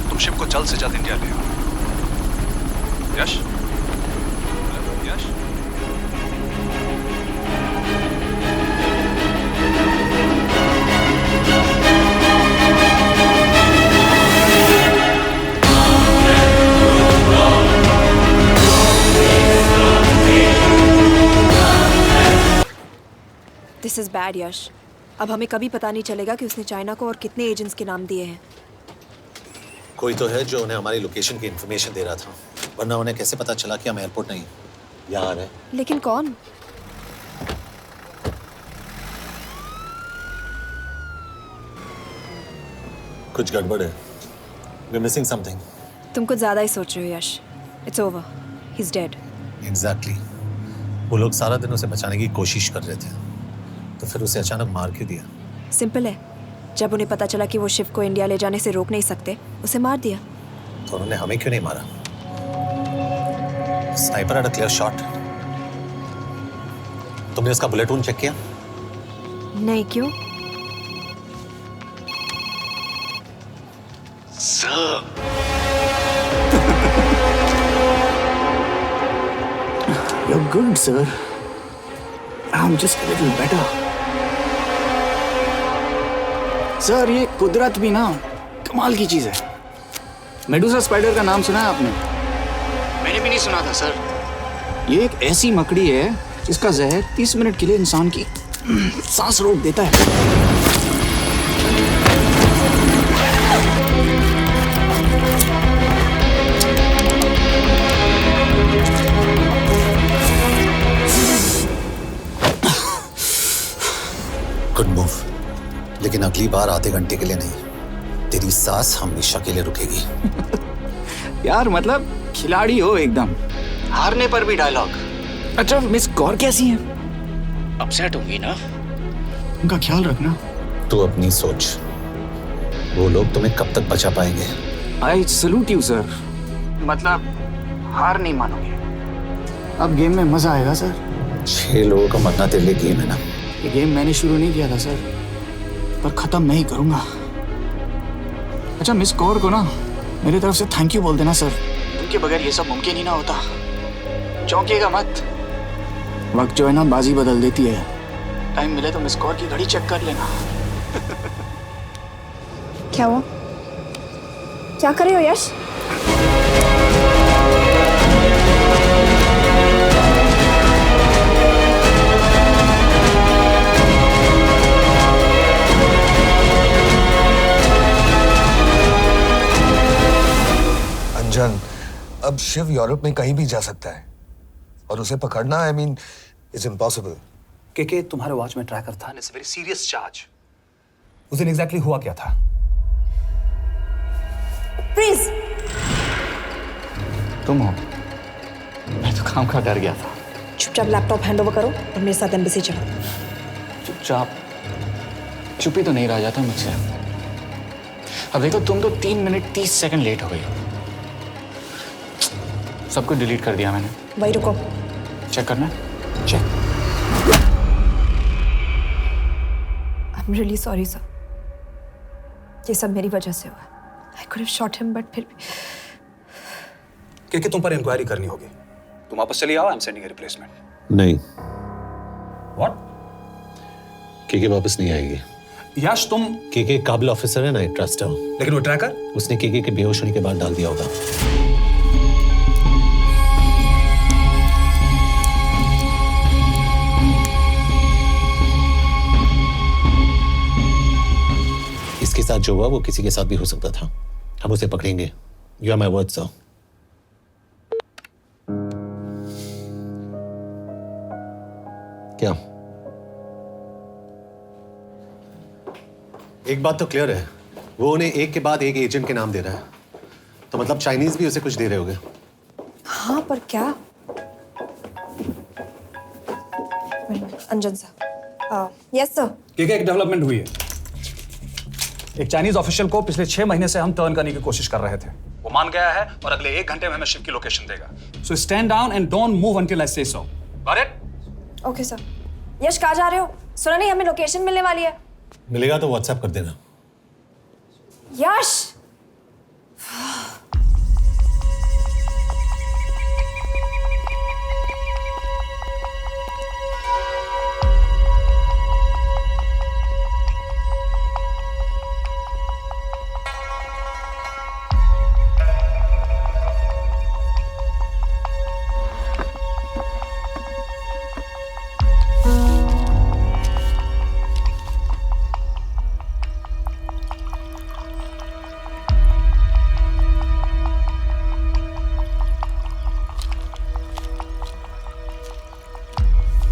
Speaker 5: तुम शिप को जल्द से जल्द इंडिया ले आओ। यश, यश,
Speaker 16: दिस इज बैड यश। अब हमें कभी पता नहीं चलेगा कि उसने चाइना को और कितने एजेंट्स के नाम दिए हैं।
Speaker 8: कोई तो है जो उन्हें हमारी लोकेशन की इन्फॉर्मेशन दे रहा था, वरना उन्हें कैसे पता चला कि हम एयरपोर्ट नहीं यहाँ आ रहे हैं?
Speaker 16: लेकिन कौन?
Speaker 8: कुछ गड़बड़ है। We're missing something.
Speaker 16: तुम कुछ ज्यादा ही सोच रहे हो Yash. It's over, he is dead.
Speaker 8: Exactly. वो लोग सारा दिन उसे बचाने की कोशिश कर रहे थे, तो फिर उसे अचानक मार क्यों दिया?
Speaker 16: सिंपल है, जब उन्हें पता चला कि वो शिव को इंडिया ले जाने से रोक नहीं सकते, उसे मार दिया।
Speaker 8: तो उन्होंने हमें क्यों नहीं मारा? Sniper had a clear shot. तुमने उसका बुलेट वूंड चेक किया?
Speaker 16: नहीं, क्यों?
Speaker 14: Sir. You're good, sir. I'm just a little better. Sir, ये कुदरत भी ना कमाल की चीज है। मेडुसा स्पाइडर का नाम सुना है आपने? मैंने भी नहीं सुना था सर। ये एक ऐसी मकड़ी है जिसका जहर 30 मिनट के लिए इंसान की सांस रोक देता है।
Speaker 8: गुड मूव, लेकिन अगली बार आधे घंटे के लिए नहीं। तेरी सांस हमेशा के लिए रुकेगी।
Speaker 10: यार मतलब खिलाड़ी हो एकदम, हारने पर भी डायलॉग। अच्छा, मिस कौर कैसी हैं? अपसेट होंगी ना? उनका ख्याल रखना।
Speaker 8: तू अपनी सोच, वो लोग तुम्हें कब तक बचा पाएंगे?
Speaker 10: I salute you sir. मतलब हार नहीं मानोगे। अब गेम में मजा आएगा सर।
Speaker 8: 6 लोगों का मरना तेरे लिए गेम है ना?
Speaker 10: ये गेम मैंने शुरू नहीं किया था सर, पर खत्म नहीं करूंगा। अच्छा, मिस कौर को ना मेरी तरफ से थैंक यू बोल देना सर। उनके बगैर ये सब मुमकिन ही ना होता। चौंकिएगा मत, वक्त जो है ना बाजी बदल देती है। टाइम मिले तो मिस कौर की घड़ी चेक कर लेना।
Speaker 16: क्या हुआ? क्या कर रहे हो यश?
Speaker 2: अंजन, अब शिव यूरोप में कहीं भी जा सकता है और उसे पकड़ना, आई मीन, इज इम्पॉसिबल।
Speaker 5: के तुम्हारे वॉच में ट्रैकर था, इट्स वेरी सीरियस चार्ज। उस दिन एग्जैक्टली हुआ क्या था?
Speaker 16: प्लीज।
Speaker 10: तुम हो? मैं तो काम का डर गया था।
Speaker 16: चुपचाप लैपटॉप हैंड ओवर करो और मेरे साथ एम्बेसी चलो।
Speaker 10: चुपचाप? चुप ही तो नहीं रहा जाता मुझसे। अब देखो, तुम तो 3 मिनट 30 सेकंड लेट हो गई हो। सब कुछ डिलीट कर दिया मैंने।
Speaker 16: वही रुको,
Speaker 10: चेक करना? Check.
Speaker 16: I am really sorry sir, ये सब मेरी वजह से हुआ। I could have shot him, but फिर भी।
Speaker 5: के तुम पर इंक्वायरी करनी होगी। तुम वापस चली आओ, I am sending a replacement.
Speaker 8: नहीं।
Speaker 5: व्हाट?
Speaker 8: के वापस नहीं आएगी।
Speaker 5: यश, तुम
Speaker 8: के काबिल ऑफिसर है ना, आई ट्रस्ट है।
Speaker 5: लेकिन वो ट्रैकर
Speaker 8: उसने के बेहोश होने के बाद डाल दिया होगा। इसके साथ जो हुआ वो किसी के साथ भी हो सकता था। हम उसे पकड़ेंगे। You are my word sir. क्या? एक बात तो क्लियर है, वो उन्हें एक के बाद एक एजेंट के नाम दे रहा है, तो मतलब चाइनीज भी उसे कुछ दे रहे होंगे।
Speaker 16: हाँ, पर क्या? अंजन सर। Yes sir.
Speaker 5: एक डेवलपमेंट हुई है। एक चाइनीज ऑफिशियल को पिछले 6 महीने से हम टर्न करने की कोशिश कर रहे थे। वो मान गया है और अगले 1 घंटे में हमें शिप की लोकेशन देगा। So stand down and don't move until I say so. Got it?
Speaker 16: Okay sir. Yash, कहाँ जा रहे हो? सुना नहीं, हमें लोकेशन मिलने वाली है।
Speaker 8: मिलेगा तो व्हाट्सएप कर देना।
Speaker 16: यश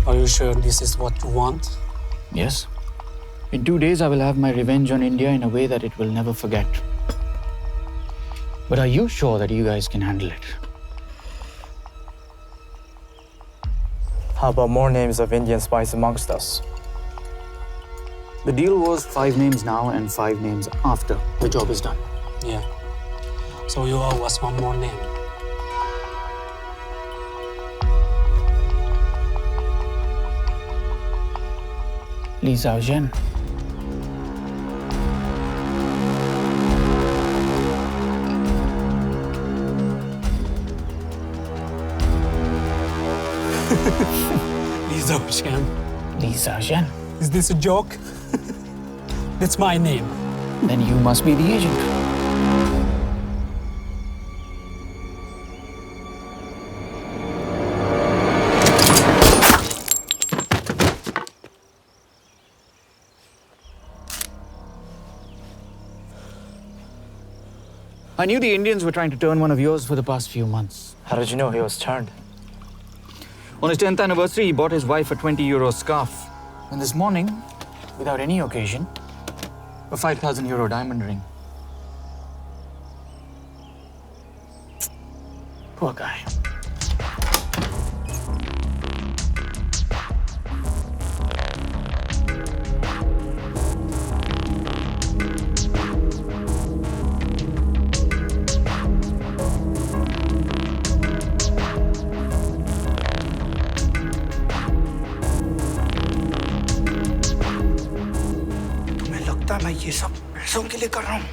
Speaker 18: Are you sure this is what you want?
Speaker 10: Yes. In 2 days, I will have my revenge on India in a way that it will never forget. But are you sure that you guys can handle it?
Speaker 19: How about more names of Indian spies amongst us?
Speaker 10: The deal was 5 names now and 5 names after the job is done.
Speaker 18: Yeah. So you owe us one more name.
Speaker 10: Li Xiaozhen.
Speaker 18: Li Xiaozhen.
Speaker 10: Li Xiaozhen.
Speaker 18: Is this a joke? That's my name.
Speaker 10: Then you must be the agent. I knew the Indians were trying to turn one of yours for the past few months.
Speaker 19: How did you know he was turned?
Speaker 10: On his 10th anniversary, he bought his wife a 20-euro scarf. And this morning, without any occasion, a 5,000-euro diamond ring. Poor guy.
Speaker 3: मैं ये सब पैसों के लिए कर रहा हूँ।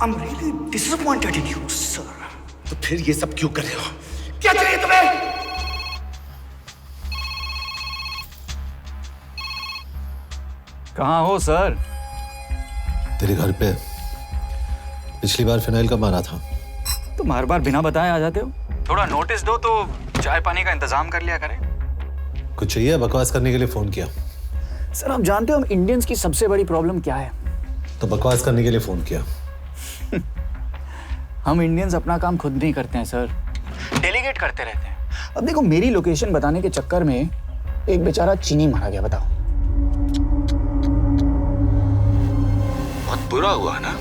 Speaker 3: I'm really disappointed in you, sir.
Speaker 1: तो फिर ये सब क्यों कर रहे हो? क्या चाहिए तुम्हें?
Speaker 10: कहाँ हो सर?
Speaker 8: तेरे घर पे पिछली बार फिनाइल कब मारा था?
Speaker 10: तुम हर बार बिना बताए आ जाते हो। थोड़ा नोटिस दो तो चाय पानी का इंतजाम कर लिया करें।
Speaker 8: कुछ चाहिए? बकवास करने के लिए फोन किया।
Speaker 10: सर आप जानते हो हम इंडियंस की सबसे बड़ी प्रॉब्लम क्या है?
Speaker 8: तो बकवास करने के लिए फोन किया।
Speaker 10: हम इंडियंस अपना काम खुद नहीं करते हैं सर, डेलीगेट करते रहते हैं। अब देखो मेरी लोकेशन बताने के चक्कर में एक बेचारा चीनी मारा गया, बताओ।
Speaker 1: बहुत बुरा हुआ ना?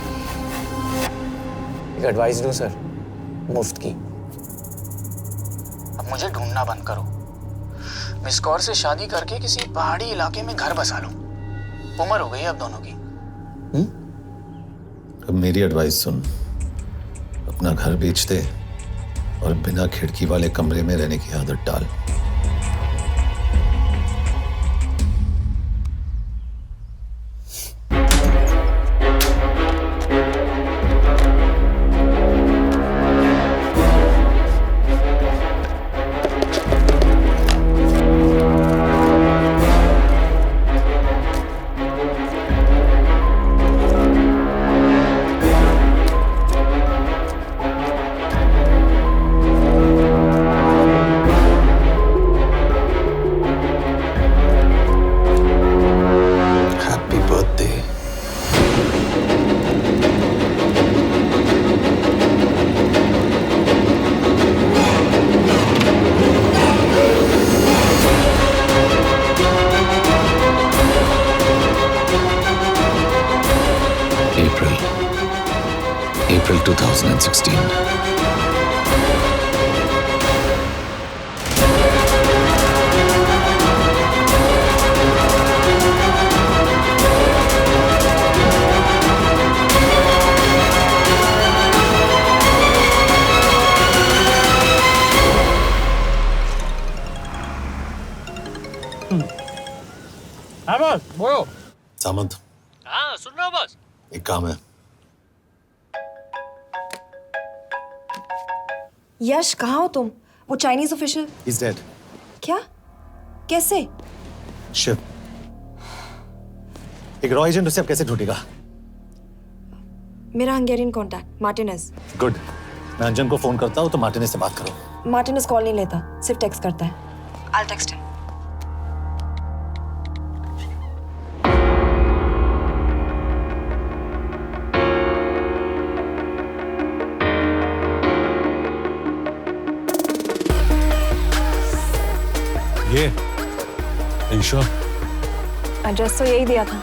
Speaker 10: एक एडवाइस दूं सर, मुफ्त की। अब मुझे ढूंढना बंद करो। मिस कौर से शादी करके किसी पहाड़ी इलाके में घर बसा लो। उम्र हो गई है अब दोनों की।
Speaker 8: अब मेरी एडवाइस सुन, अपना घर बेच दे और बिना खिड़की वाले कमरे में रहने की आदत डाल। April 2016.
Speaker 18: हाँ बॉस, बोलो।
Speaker 8: सामंत,
Speaker 18: हाँ सुन रहा हूँ बॉस।
Speaker 8: एक काम है।
Speaker 16: यश कहाँ हो तुम? वो चाइनीज ऑफिशियल
Speaker 8: He's dead.
Speaker 16: क्या? कैसे?
Speaker 8: शिव, एक रॉ एजेंट उसे अब कैसे ढूंढेगा?
Speaker 16: मेरा हंगेरियन कॉन्टैक्ट मार्टिनेज।
Speaker 8: गुड, मैं अंजन को फोन करता हूँ तो मार्टिनेज से बात करो।
Speaker 16: मार्टिनेज कॉल नहीं लेता, सिर्फ टेक्स्ट करता है। I'll text him.
Speaker 8: ये sure?
Speaker 16: एड्रेस तो यही दिया था।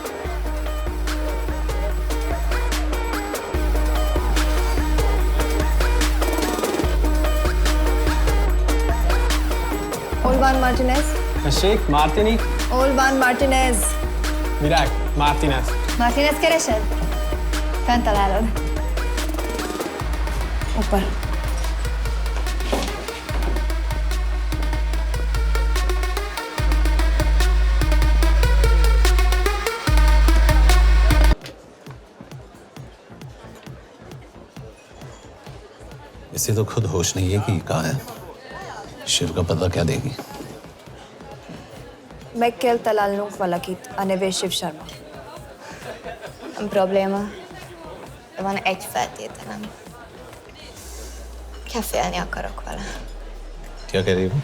Speaker 16: Olvan Martinez.
Speaker 19: Sheikh Martini.
Speaker 16: Olvan Martinez.
Speaker 19: Virág Martinez.
Speaker 12: Martinez keresed? Fent találod.
Speaker 16: ऊपर।
Speaker 8: इसे तो खुद होश नहीं है कि कहाँ है। शिव का पता क्या देगी?
Speaker 16: Mekkel találnunk valakit, a neve Shiv Sharma.
Speaker 12: Nem probléma. De van egy feltételem. Kefélni akarok vele.
Speaker 8: क्या कह रही हो?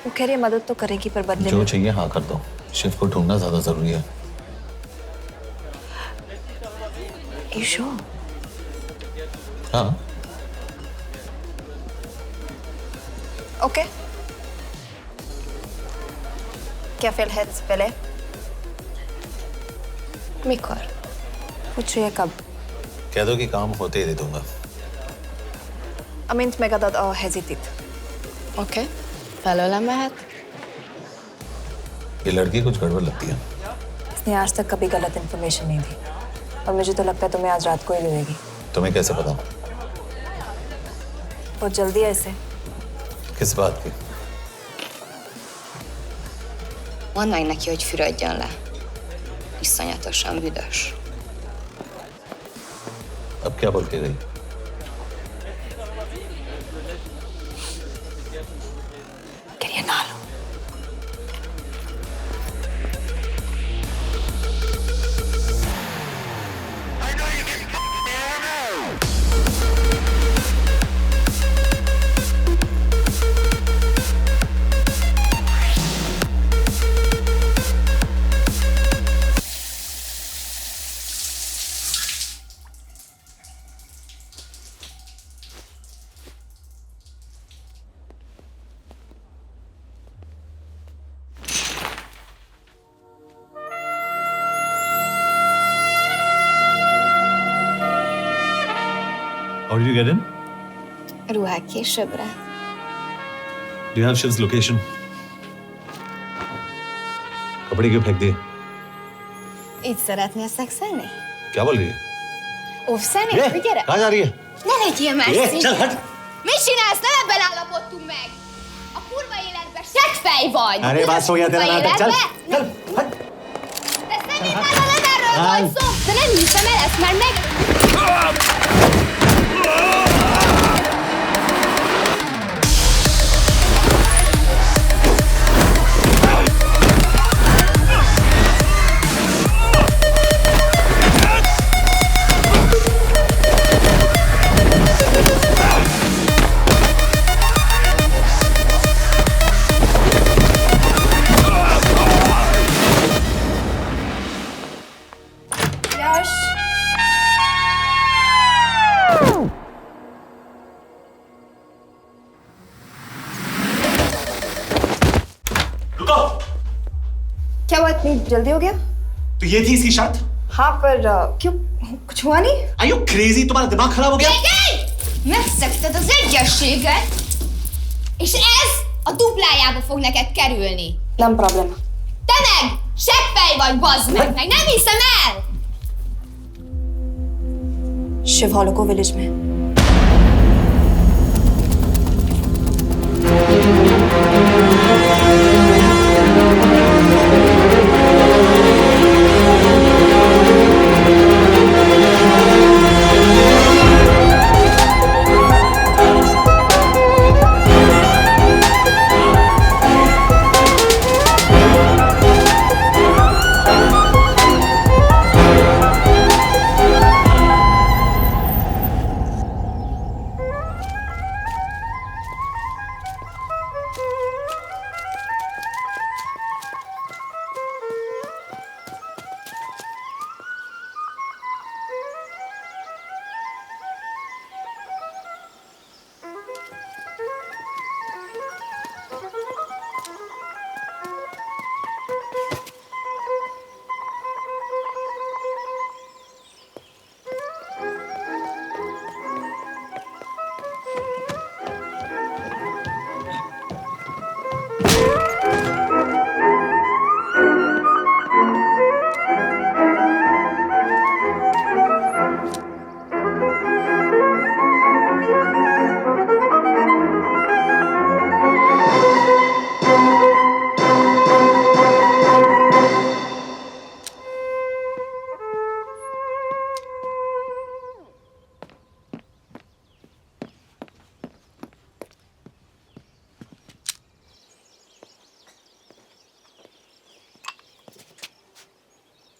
Speaker 16: वो कह रही है मदद तो करेगी पर बदले
Speaker 8: जो
Speaker 16: में।
Speaker 8: चाहिए हाँ कर दो। शिव को ढूंढना ज्यादा जरूरी है।
Speaker 16: You sure?
Speaker 8: हाँ।
Speaker 16: Okay. क्या félhetsz vele?
Speaker 12: Mikor?
Speaker 16: पूछ रही है कब?
Speaker 8: कह दो कि काम होते ही दे दूंगा।
Speaker 16: Amint megadod a hezitit.
Speaker 12: Oké. Felőlem mehet?
Speaker 8: ये लड़की कुछ गड़बड़ लगती है।
Speaker 16: इसने आज तक कभी गलत इन्फॉर्मेशन नहीं दी और मुझे तो लगता है तुम्हें आज रात को ही मिलेगी।
Speaker 8: तुम्हें कैसे पता?
Speaker 16: बहुत जल्दी है इसे।
Speaker 8: किस बात की?
Speaker 12: Mondd meg neki, hogy fürödjön le. Iszonyatosan büdös.
Speaker 8: अब क्या बोल के गई?
Speaker 16: करिए ना लो।
Speaker 8: How did you get in?
Speaker 12: Ruhák későbbre.
Speaker 8: Do you have Shiv's location? कपड़े क्यों फेंक दिए?
Speaker 12: Így szeretnél szexelni?
Speaker 8: क्या बोल रही है?
Speaker 12: Óvszeni? Gyere!
Speaker 8: कहाँ जा रही है?
Speaker 12: Ne legyél már
Speaker 8: Jé,
Speaker 12: szín!
Speaker 8: csal, hát!
Speaker 12: Mit csinálsz? Nem ebben állapodtunk meg! A kurva életben seggfej vagy!
Speaker 8: अरे बात हो गया तेरा नाटक, चल! चल!
Speaker 12: De szerintem nem erről van szó! De nem hiszem el ezt már meg...
Speaker 16: यश
Speaker 5: रुको!
Speaker 16: क्या हुआ इतनी जल्दी हो गया?
Speaker 5: तो ये थी इसकी शर्त?
Speaker 16: हाँ पर क्यों कुछ हुआ नहीं?
Speaker 5: Are you crazy? तुम्हारा दिमाग खराब हो गया?
Speaker 12: Megszegted az egyességet, és ez a duplájába fog neked kerülni.
Speaker 16: Nem problema.
Speaker 12: Te meg seggfej vagy, bazd meg nem hiszem el!
Speaker 16: Shiv Holloko village में।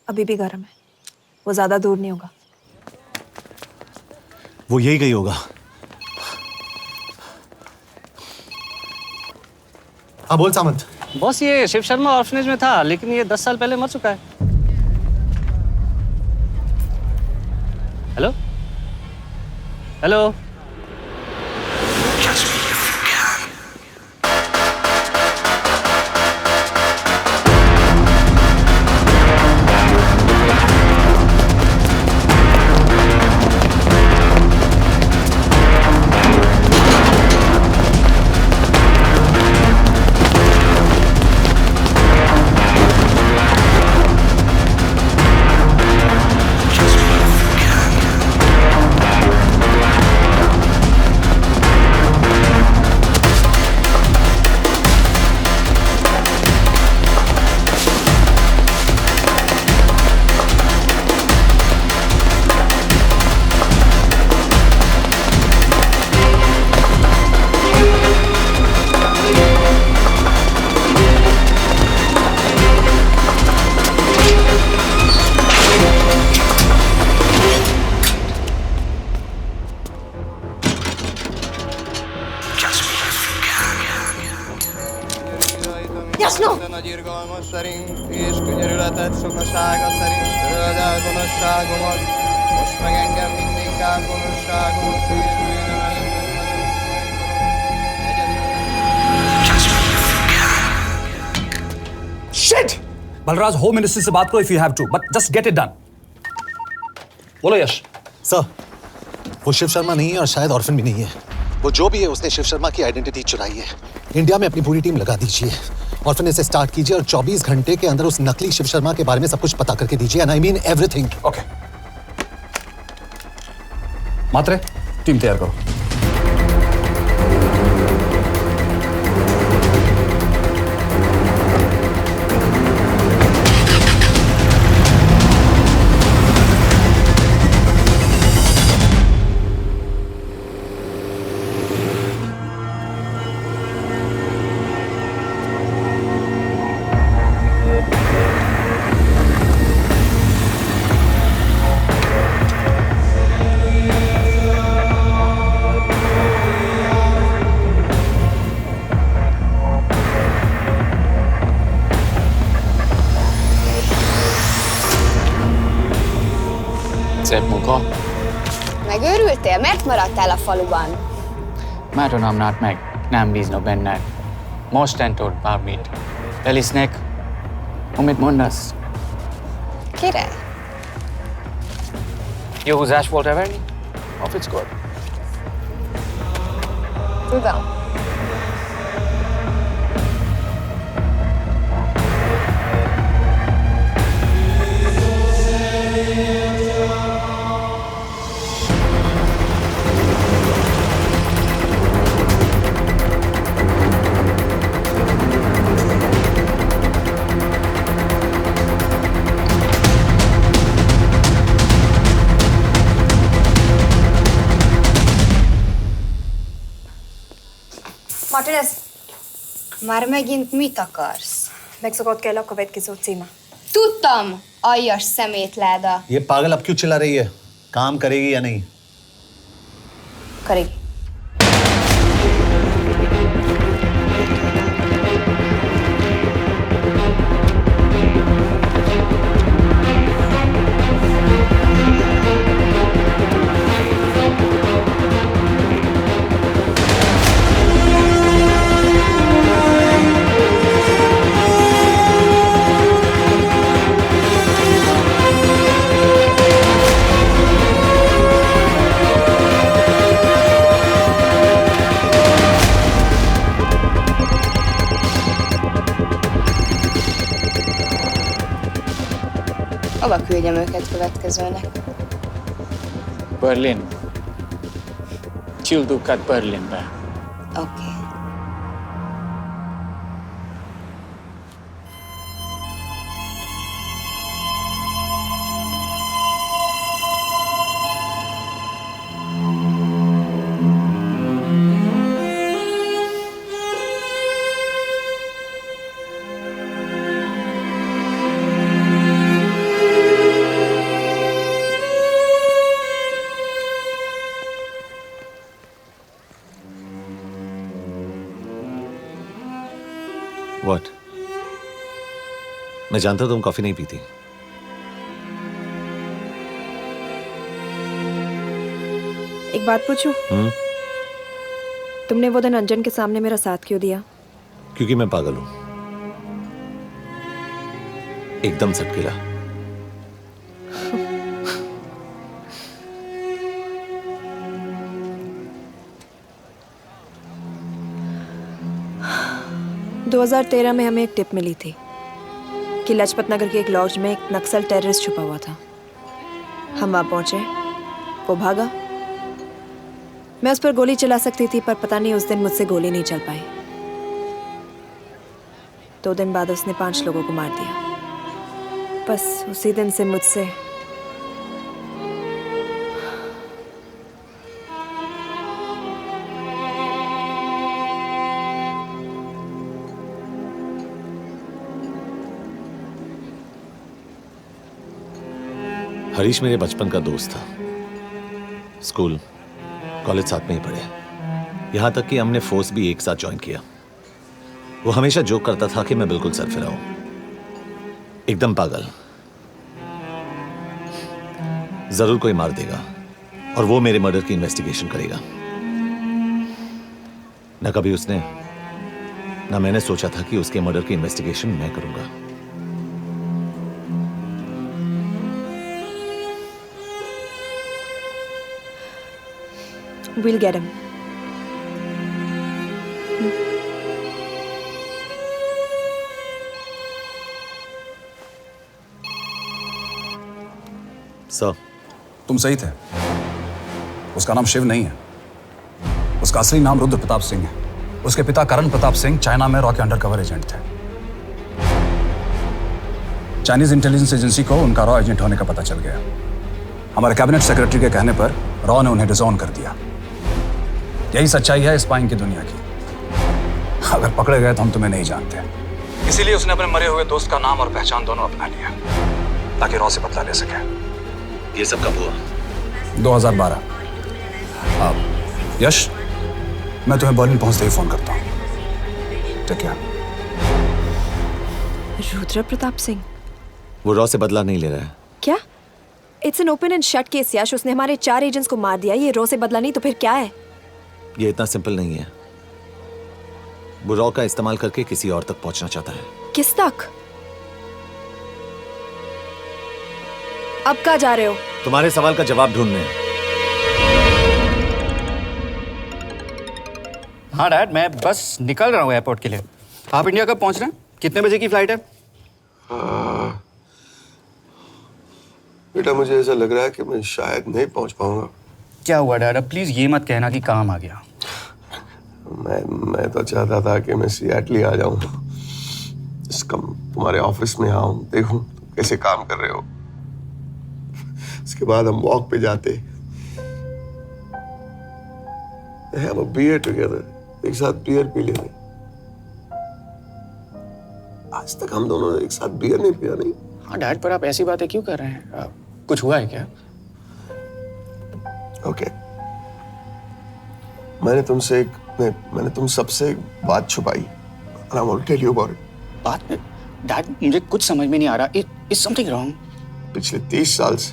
Speaker 16: अभी भी गर्म है, वो ज्यादा दूर नहीं होगा।
Speaker 8: वो यही गई होगा। हाँ बोल सामंत।
Speaker 20: बॉस ये शिव शर्मा ऑर्फनेज में था, लेकिन ये 10 साल पहले मर चुका है। Hello hello.
Speaker 6: Nagy irgalmas szerint és könyörületet sokasága szerint töröld el gonoszságomat, most meg engem mindinkább gonoszságom félőjön
Speaker 5: Shit! Balraj, home minister से बात करो if you have to, but just get it done. बोलो यश।
Speaker 8: सर, वो शिव शर्मा नहीं है और शायद orphan भी नहीं है। वो जो भी है उसने शिव शर्मा की आइडेंटिटी चुराई है। इंडिया में अपनी पूरी टीम लगा दीजिए, ऑर्फन से स्टार्ट कीजिए और 24 घंटे के अंदर उस नकली शिव शर्मा के बारे में सब कुछ पता करके दीजिए। And I mean everything.
Speaker 5: Okay. मात्रे, टीम तैयार करो।
Speaker 10: Szép munka.
Speaker 12: Megőrültél? Miért maradtál a faluban?
Speaker 10: Mert nem nárt meg, nem bíznak benned. Mostantól bármit. Elisznek, amit mondasz.
Speaker 12: Király.
Speaker 10: Jó húzás volt everni? Hope it's good.
Speaker 12: Tudom.
Speaker 16: Martinez,
Speaker 12: Már megint mit akarsz?
Speaker 16: megszokott kell a következő címe.
Speaker 12: Tudtam, aljas szemétláda.
Speaker 8: ये पागल अब क्यों चिल्ला रही है? काम करेगी या नहीं?
Speaker 16: करेगी।
Speaker 12: Hova küldjem őket következőnek?
Speaker 10: Berlin. Küldőket Berlinbe.
Speaker 12: Oké.
Speaker 8: मैं जानता हूं तुम कॉफी नहीं पीती।
Speaker 16: एक बात पूछूं? तुमने वो दिन अंजन के सामने मेरा साथ क्यों दिया?
Speaker 8: क्योंकि मैं पागल हूं, एकदम सटकेला।
Speaker 16: – 2013 में हमें एक टिप मिली थी कि लाजपत नगर के एक लॉज में एक नक्सल टेररिस्ट छुपा हुआ था। हम वहां पहुंचे, वो भागा। मैं उस पर गोली चला सकती थी, पर पता नहीं उस दिन मुझसे गोली नहीं चल पाई। 2 दिन बाद उसने 5 लोगों को मार दिया। बस उसी दिन से मुझसे
Speaker 8: हरीश मेरे बचपन का दोस्त था। स्कूल कॉलेज साथ में ही पढ़े, यहां तक कि हमने फोर्स भी एक साथ ज्वाइन किया। वो हमेशा जोक करता था कि मैं बिल्कुल सरफिरा हूं, एकदम पागल। जरूर कोई मार देगा और वो मेरे मर्डर की इन्वेस्टिगेशन करेगा। न कभी उसने, न मैंने सोचा था कि उसके मर्डर की इन्वेस्टिगेशन मैं करूंगा।
Speaker 16: We'll get him.
Speaker 8: सर,
Speaker 5: तुम सही थे। उसका नाम शिव नहीं है, उसका असली नाम रुद्र प्रताप सिंह है। उसके पिता करण प्रताप सिंह चाइना में रॉ के अंडरकवर एजेंट थे। चाइनीज इंटेलिजेंस एजेंसी को उनका रॉ एजेंट होने का पता चल गया। हमारे कैबिनेट सेक्रेटरी के कहने पर रॉ ने उन्हें डिसऑन कर दिया। यही सच्चाई है स्पाइंग की दुनिया की। अगर पकड़े गए तो हम तुम्हें नहीं जानते, इसीलिए उसने अपने मरे हुए दोस्त का नाम और पहचान दोनों अपना लिया ताकि रॉ से बदला ले सके।
Speaker 8: ये सब कब हुआ?
Speaker 5: 2012। अब यश, मैं तुम्हें बर्लिन पहुंचते ही फोन करता हूँ। ठीक है।
Speaker 16: रुद्र प्रताप सिंह
Speaker 8: वो रॉ से बदला नहीं ले रहा है।
Speaker 16: क्या? It's an open and shut case Yash. उसने हमारे 4 एजेंट्स को मार दिया। ये रॉ से बदला नहीं तो फिर क्या है?
Speaker 8: ये इतना सिंपल नहीं है। वो रॉ का इस्तेमाल करके किसी और तक पहुंचना चाहता है।
Speaker 16: किस तक? अब कहाँ जा रहे हो?
Speaker 8: तुम्हारे सवाल का जवाब ढूंढने।
Speaker 14: हाँ डैड, मैं बस निकल रहा हूँ एयरपोर्ट के लिए। आप इंडिया कब पहुंच रहे हैं? कितने बजे की फ्लाइट है?
Speaker 2: बेटा, मुझे ऐसा लग रहा है कि मैं शायद नहीं पहुंच पाऊंगा।
Speaker 14: क्या हुआ डैड? अब प्लीज ये मत कहना कि काम आ गया।
Speaker 2: मैं तो चाहता था कि मैं सियाटली आ जाऊं, तुम्हारे ऑफिस में आऊं, देखूं तुम कैसे काम कर रहे हो। उसके बाद हम वॉक पे जाते, have a beer together, एक साथ बियर पी लेते। आज तक हम दोनों एक साथ बियर नहीं पिया। नहीं?
Speaker 14: हाँ डैड, पर आप ऐसी बातें क्यों कर रहे हैं? कुछ हुआ है क्या?
Speaker 2: ओके, मैंने तुम सबसे एक बात छुपाई। And I want to tell you about it.
Speaker 14: बात में डैड, मुझे कुछ समझ में नहीं आ रहा। Is something wrong?
Speaker 2: पिछले 30 साल से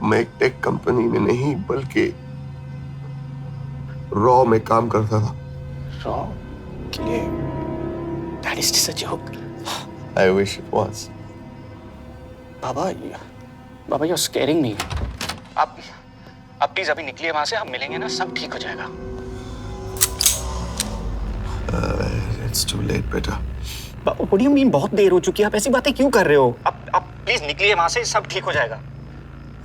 Speaker 2: मैं एक टेक कंपनी में नहीं बल्कि रॉ में काम करता था।
Speaker 14: रॉ के लिए? That is just a joke.
Speaker 2: I wish it was.
Speaker 14: Baba, you're scaring me. आप प्लीज अभी निकलिए वहां से। आप मिलेंगे ना, सब ठीक हो जाएगा।
Speaker 2: It's too late, बेटा।
Speaker 14: What do you mean बहुत देर हो चुकी है? आप ऐसी बातें क्यों कर रहे हो? आप प्लीज निकलिए वहां से, सब ठीक हो जाएगा।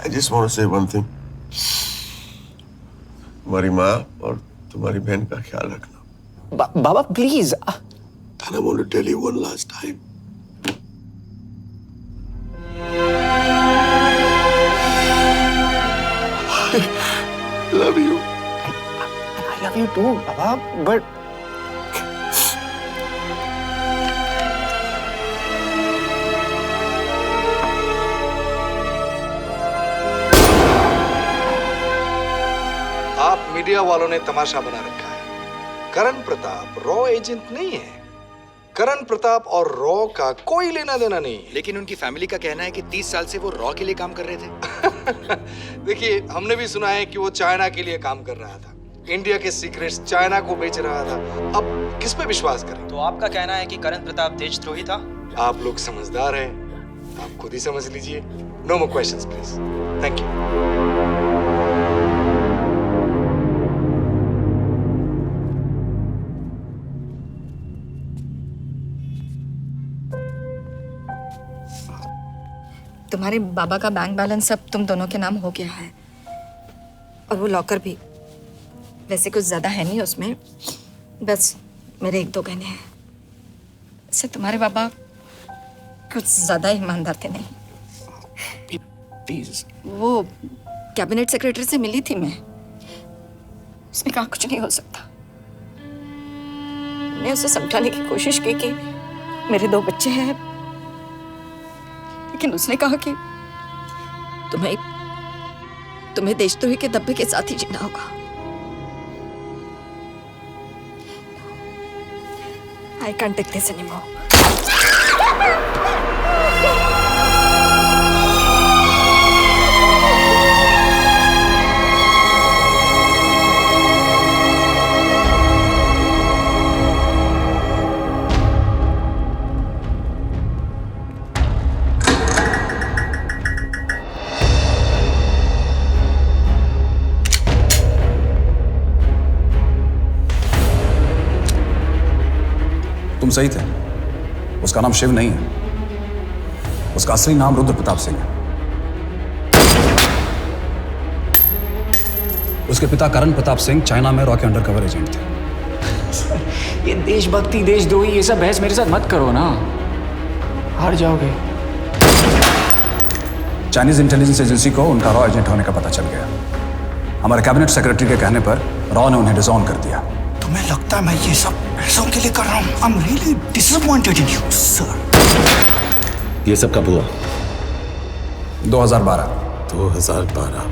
Speaker 2: I just want to say one thing. तुम्हारी माँ और तुम्हारी बहन का ख्याल रखना।
Speaker 14: बाबा please.
Speaker 2: And I want to tell you one last time. I love you.
Speaker 14: I love you too, Baba, but
Speaker 21: आप मीडिया वालों ने तमाशा बना रखा है। करण प्रताप रॉ एजेंट नहीं है।
Speaker 4: करण प्रताप और रॉ का कोई लेना देना नहीं है।
Speaker 14: लेकिन उनकी फैमिली का कहना है कि 30 साल से वो रॉ के लिए काम कर रहे थे।
Speaker 4: देखिए, हमने भी सुना है कि वो चाइना के लिए काम कर रहा था, इंडिया के सीक्रेट्स चाइना को बेच रहा था। अब किस पे विश्वास करें?
Speaker 19: तो आपका कहना है कि करण प्रताप देशद्रोही था?
Speaker 4: आप लोग समझदार हैं, आप खुद ही समझ लीजिए। No more questions please. Thank you.
Speaker 16: तुम्हारे बाबा का बैंक बैलेंस अब तुम दोनों के नाम हो गया है, और वो लॉकर भी। वैसे कुछ ज्यादा है नहीं उसमें, बस मेरे 1-2 गहने हैं। इससे तुम्हारे बाबा कुछ ज्यादा ईमानदार थे नहीं।
Speaker 14: प्लीज।
Speaker 16: वो कैबिनेट सेक्रेटरी से मिली थी मैं, उसने कहा कुछ नहीं हो सकता। मैंने उसे समझाने की कोशिश की कि मेरे 2 बच्चे हैं, लेकिन उसने कहा कि तुम्हें देशद्रोही के दब्बे के साथ ही जीना होगा। I can't take this anymore.
Speaker 5: तुम सही थे, उसका नाम शिव नहीं है, उसका असली नाम रुद्र प्रताप सिंह है। उसके पिता करण प्रताप सिंह चाइना में रॉ के अंडरकवर एजेंट थे।
Speaker 14: ये देशभक्ति देशद्रोही ये सब बहस मेरे साथ मत करो ना, हार जाओगे।
Speaker 5: चाइनीज इंटेलिजेंस एजेंसी को उनका रॉ एजेंट होने का पता चल गया। हमारे कैबिनेट सेक्रेटरी के कहने पर रॉ ने उन्हें डिसऑन कर दिया।
Speaker 14: तुम्हें लगता है मैं ये सब पैसों के लिए कर रहा हूँ? I'm really disappointed in you, sir.
Speaker 8: ये सब कब हुआ?
Speaker 5: 2012।
Speaker 8: 2012।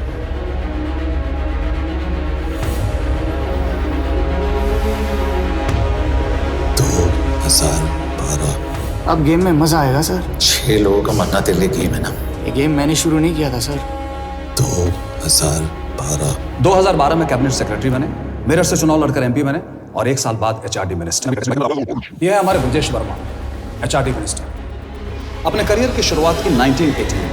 Speaker 14: अब गेम में मजा आएगा सर।
Speaker 8: 6 लोगों का मरना तेरे लिए गेम है ना?
Speaker 14: ये गेम मैंने शुरू नहीं किया था सर।
Speaker 5: 2012 में कैबिनेट सेक्रेटरी बने, मेरठ से चुनाव लड़कर एमपी बने और 1 साल बाद एचआरडी मिनिस्टर। यह है हमारे ब्रजेश वर्मा, एचआरडी मिनिस्टर। अपने करियर की शुरुआत की 1980 में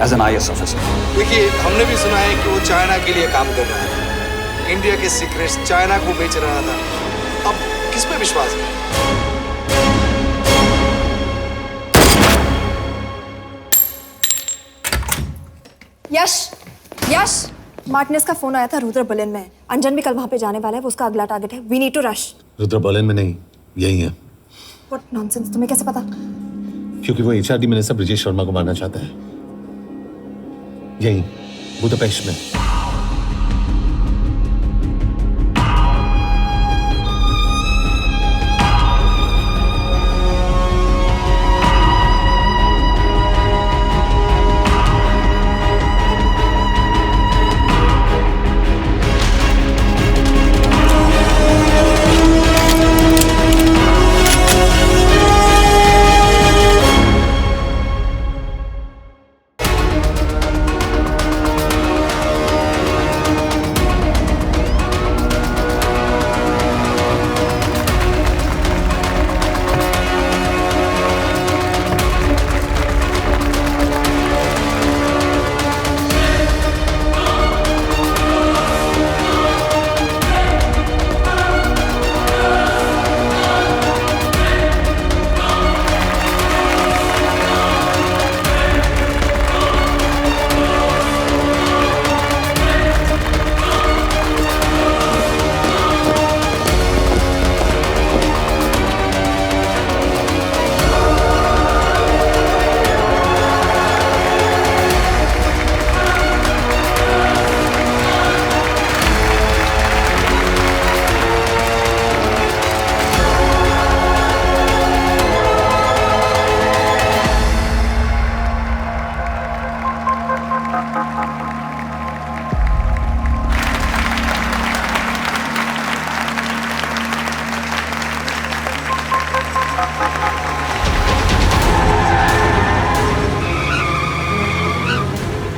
Speaker 5: एज एन आईएएस ऑफिसर।
Speaker 4: देखिए, हमने भी सुना है कि वो चाइना के लिए काम कर रहा था, इंडिया के सीक्रेट्स चाइना को बेच रहा था। अब किस पे विश्वास करें?
Speaker 16: यश, मार्टिनेज का फोन आया था, रुद्र बर्लिन में। अंजन भी कल वहां पे जाने वाला है, वो उसका अगला टारगेट है। We need to rush.
Speaker 8: Rudra Berlin में नहीं, यही है।
Speaker 16: व्हाट नॉनसेंस, तुम्हें कैसे पता?
Speaker 8: क्योंकि वो एचआरडी मिनिस्टर ब्रजेश शर्मा को मारना चाहता है, यही बुदापेस्ट में।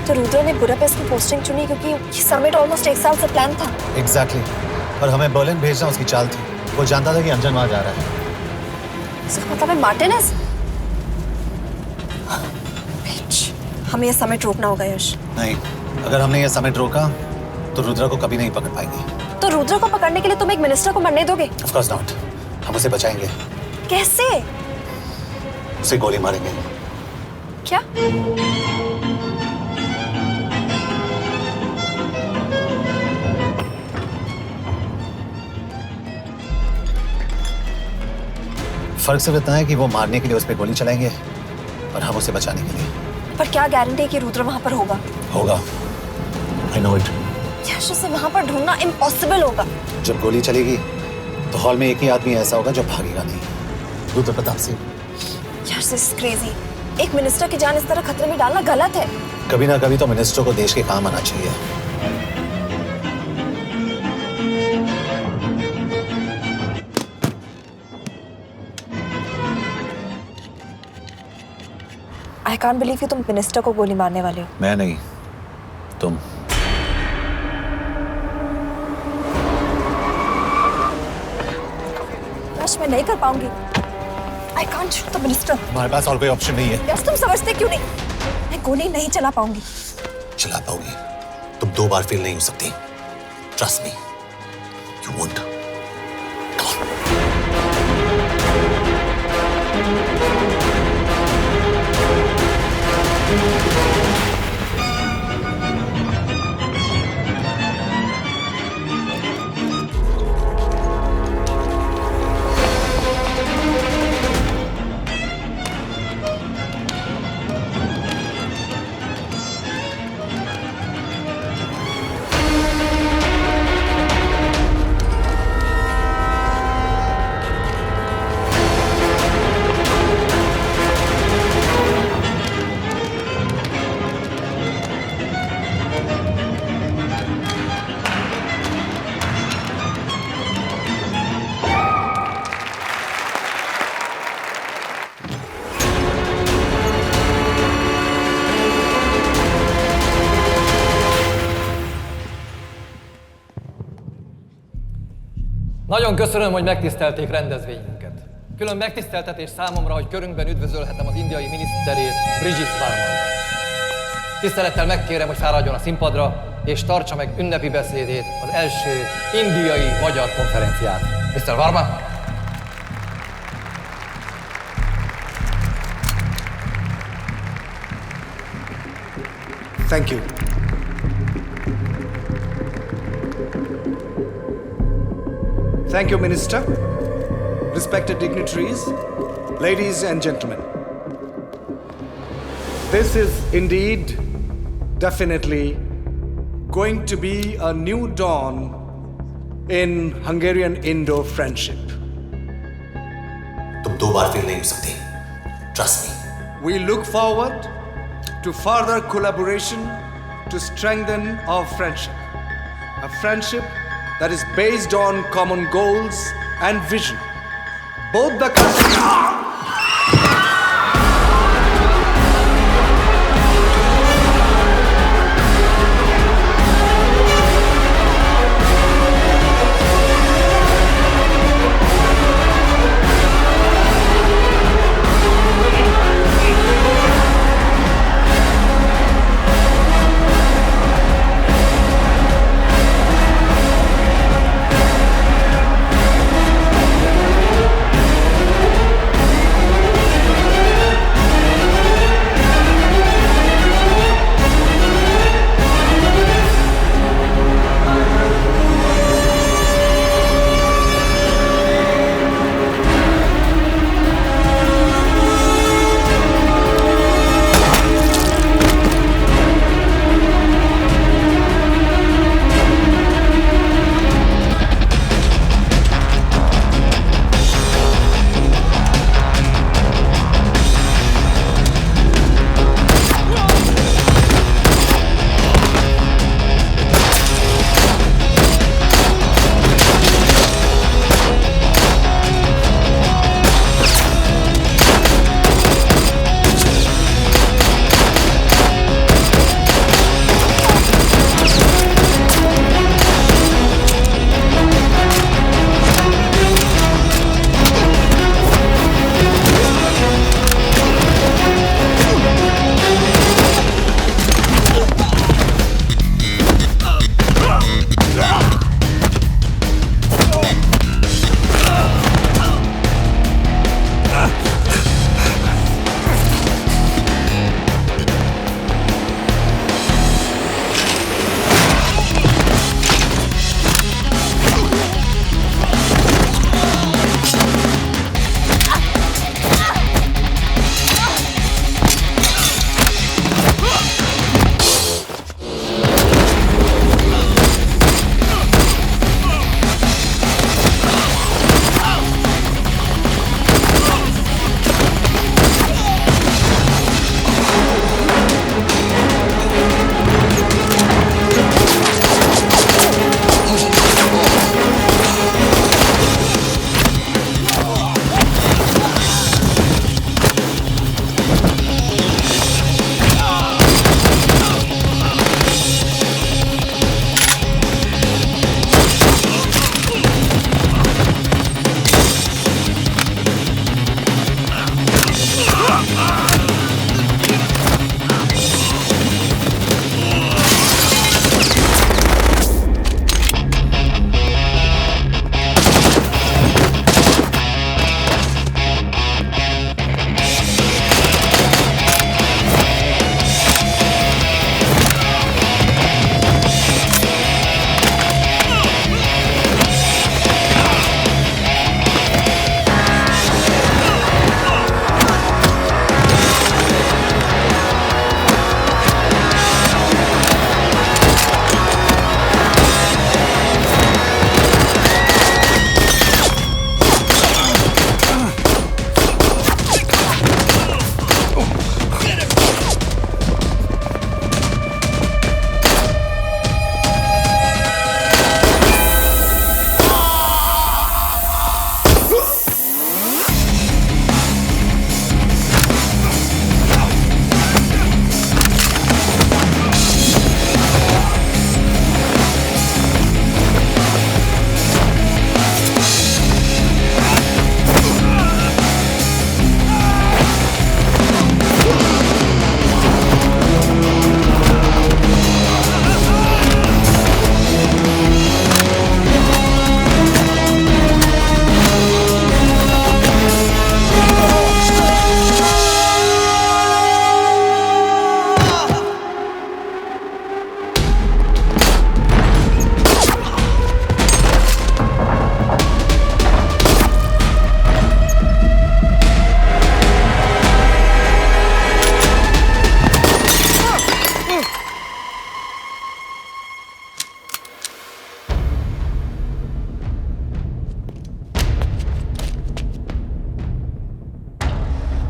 Speaker 16: तो रुद्र ने बुडापेस्ट की पोस्टिंग चुनी क्योंकि ये समिट ऑलमोस्ट 1 साल से प्लान था।
Speaker 8: एग्जैक्टली और हमें बर्लिन भेजना उसकी चाल थी। वो जानता था कि अंजन वहां जा रहा है।
Speaker 16: इसका मतलब है मार्टिनेज। हमें ये समिट रोकना होगा यश।
Speaker 8: नहीं, अगर हमने ये समिट रोका तो रुद्रा को कभी नहीं पकड़ पाएंगे।
Speaker 16: तो रुद्र को पकड़ने के लिए तुम एक मिनिस्टर को मरने दोगे?
Speaker 8: Of course not. हम उसे बचाएंगे।
Speaker 16: कैसे?
Speaker 8: उसे गोली मारेंगे।
Speaker 16: क्या?
Speaker 8: फर्क सिर्फ इतना है कि वो मारने के लिए उस पर गोली चलाएंगे और हम उसे बचाने के लिए।
Speaker 16: पर क्या गारंटी है कि रुद्र वहां पर होगा?
Speaker 8: होगा। I know it.
Speaker 16: यश, उसे वहां पर ढूंढना इम्पॉसिबल होगा।
Speaker 8: जब गोली चलेगी तो हॉल में एक ही आदमी ऐसा होगा जो भागेगा नहीं। रुद्र प्रताप सिंह।
Speaker 16: यश, दिस इज क्रेजी। एक मिनिस्टर की जान इस तरह खतरे में डालना गलत है।
Speaker 8: कभी ना कभी तो मिनिस्टर को देश के काम आना चाहिए।
Speaker 16: I can't believe कि तुम मिनिस्टर को गोली मारने वाले हो।
Speaker 8: मैं नहीं, तुम।
Speaker 16: यश, मैं नहीं कर पाऊंगी। I can't shoot the minister।
Speaker 8: हमारे पास और कोई ऑप्शन नहीं है।
Speaker 16: यश, तुम समझते क्यों नहीं? मैं गोली नहीं चला पाऊंगी।
Speaker 8: चला पाओगी। तुम 2 बार फेल नहीं हो सकती। Trust me, you won't।
Speaker 21: Nagyon köszönöm, hogy megtisztelték rendezvényünket. Külön megtiszteltetés számomra, hogy körünkben üdvözölhetem az indiai miniszterét, Bridget Varma. Tisztelettel megkérem, hogy fáradjon a színpadra, és tartsa meg ünnepi beszédét az első indiai-magyar konferenciát. Mr. Varma?
Speaker 1: Thank you. Thank you, Minister. Respected dignitaries, ladies and gentlemen. This is indeed, definitely, going to be a new dawn in Hungarian-Indo friendship.
Speaker 8: तुम 2 बार fail नहीं हो सकती। Trust me.
Speaker 1: We look forward to further collaboration to strengthen our friendship. A friendship that is based on common goals and vision. Both the countries...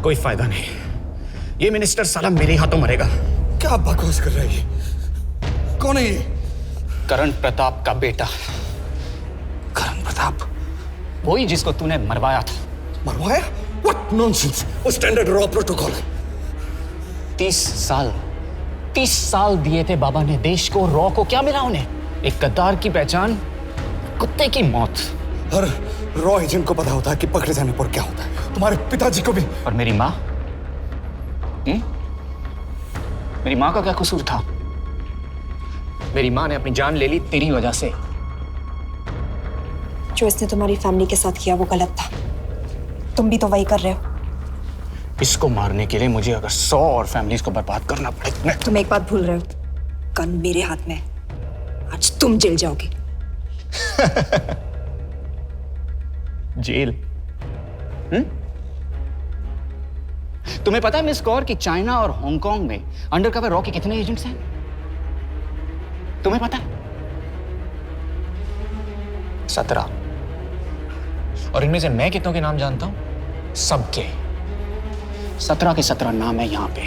Speaker 14: कोई फायदा नहीं। ये minister साला मेरे हाथों मरेगा।
Speaker 4: क्या बकवास कर रहा है ये? कौन है ये?
Speaker 14: करण प्रताप का बेटा।
Speaker 4: करण प्रताप?
Speaker 14: वही जिसको तूने मरवाया था।
Speaker 4: मरवाया? What nonsense! वो स्टैंडर्ड रॉ प्रोटोकॉल है।
Speaker 14: 30 साल दिए थे बाबा ने देश को। रॉ को क्या मिला उन्हें? एक गद्दार की पहचान, कुत्ते की मौत।
Speaker 4: हर रॉ एजेंट को पता होता है कि पकड़े जाने पर क्या होता है। तुम्हारे पिताजी को भी।
Speaker 14: और मेरी माँ? मेरी माँ का क्या कसूर था? मेरी माँ ने अपनी जान ले ली तेरी वजह से।
Speaker 16: जो इसने तुम्हारी फैमिली के साथ किया वो गलत था। तुम भी तो वही कर रहे हो।
Speaker 14: इसको मारने के लिए मुझे अगर 100 और फैमिलीज को बर्बाद करना पड़े।
Speaker 16: तुम एक बात भूल रहे हो, गन मेरे हाथ में। आज तुम जेल जाओगे।
Speaker 14: जेल? तुम्हें पता है मिस कौर कि चाइना और हांगकांग में अंडरकवर रॉ के कितने एजेंट्स हैं? तुम्हें पता है? 17। और इनमें से मैं कितनों के नाम जानता हूं? सबके। 17 के 17 नाम है यहां पे।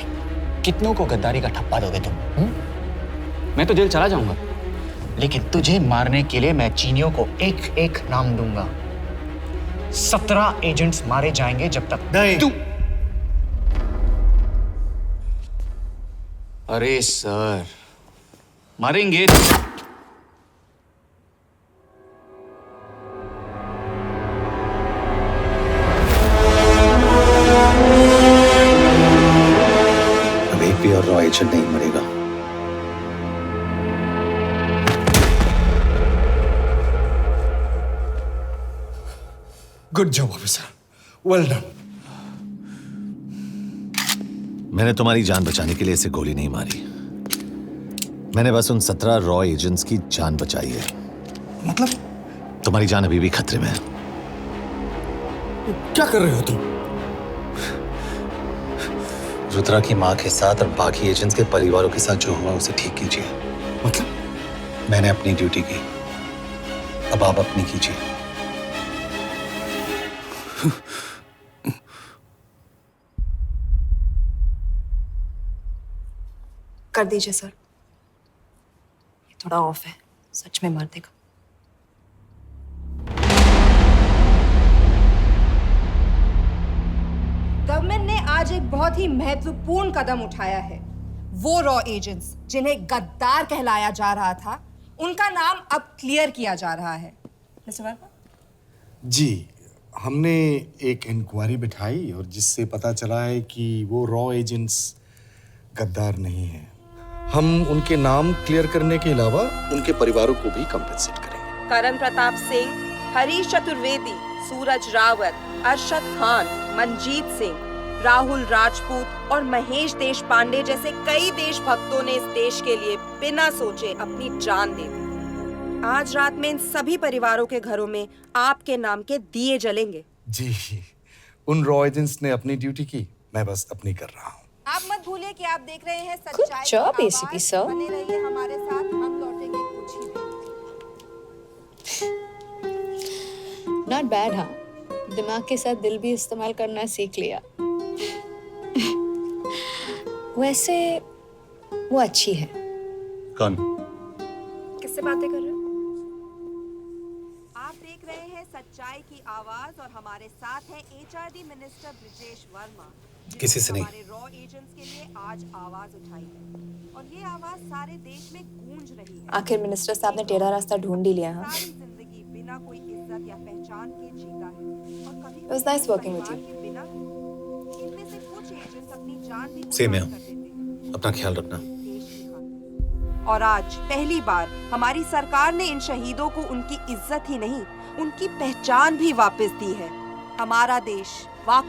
Speaker 14: कितनों को गद्दारी का ठप्पा दोगे तुम? मैं तो जेल चला जाऊंगा, लेकिन तुझे मारने के लिए मैं चीनियों को एक एक नाम दूंगा। 17 एजेंट्स मारे जाएंगे जब तक तू। अरे सर, मारेंगे।
Speaker 8: अब एक भी और रॉ एजेंट नहीं मरेगा।
Speaker 4: Good job officer, well done.
Speaker 8: मैंने तुम्हारी जान बचाने के लिए इसे गोली नहीं मारी। मैंने बस उन 17 रॉ एजेंट्स की जान बचाई है।
Speaker 4: मतलब?
Speaker 8: तुम्हारी जान अभी भी खतरे में है।
Speaker 4: क्या कर रहे हो तुम?
Speaker 8: रुद्रा की मां के साथ और बाकी एजेंट्स के परिवारों के साथ जो हुआ उसे ठीक कीजिए।
Speaker 4: मतलब?
Speaker 8: मैंने अपनी ड्यूटी की, अब आप अपनी कीजिए।
Speaker 16: कर दीजिए सर, ये थोड़ा ऑफ है, सच में मार देगा।
Speaker 12: गवर्नमेंट ने आज एक बहुत ही महत्वपूर्ण कदम उठाया है। वो रॉ एजेंट्स जिन्हें गद्दार कहलाया जा रहा था, उनका नाम अब क्लियर किया जा रहा है। मिस्टर वर्मा?
Speaker 7: जी, हमने एक इंक्वायरी बिठाई और जिससे पता चला है कि वो रॉ एजेंट्स गद्दार नहीं हैं। हम उनके नाम क्लियर करने के अलावा उनके परिवारों को भी कंपेंसेट करेंगे।
Speaker 22: करण प्रताप सिंह, हरीश चतुर्वेदी, सूरज रावत, अरशद खान, मनजीत सिंह, राहुल राजपूत और महेश देशपांडे जैसे कई देशभक्तों ने इस देश के लिए बिना सोचे अपनी जान दे दी। आज रात में इन सभी परिवारों के घरों में आपके नाम के दिए जलेंगे।
Speaker 7: जी, उन रॉ एजेंट्स ने अपनी ड्यूटी की, मैं बस अपनी कर रहा हूँ।
Speaker 12: आप मत भूलिए कि आप देख रहे हैं सच्चाई की
Speaker 16: job,
Speaker 12: आवाज।
Speaker 16: ACP sir.
Speaker 12: बने रहिए हमारे साथ, हम लौटेंगे कुछ ही देर।
Speaker 23: Not bad. हाँ, दिमाग के साथ दिल भी इस्तेमाल करना सीख लिया। वैसे वो अच्छी है।
Speaker 8: कौन?
Speaker 22: किससे बातें कर रहे हो? आप देख रहे हैं सच्चाई की आवाज और हमारे साथ है HRD मिनिस्टर ब्रिजेश वर्मा।
Speaker 8: किसी से नहीं।
Speaker 22: हमारे रॉ एजेंट्स के लिए आज आवाज उठाई है और ये आवाज सारे देश में गूंज रही है।
Speaker 16: आखिर मिनिस्टर साहब ने टेढ़ा रास्ता ढूंढ ही लिया। हाँ,
Speaker 22: सारी जिंदगी बिना कोई इज्जत या पहचान के जीता है और कभी
Speaker 16: It was nice working with you.
Speaker 22: बिना इनमें से कुछ एजेंट्स अपनी जान भी
Speaker 8: सेम है।
Speaker 22: कुर्बान कर देते हैं।
Speaker 8: अपना ख्याल रखना।
Speaker 22: और आज पहली बार हमारी सरकार ने इन शहीदों को उनकी इज्जत ही नहीं, उनकी पहचान भी वापस दी है। हमारा देश वाकई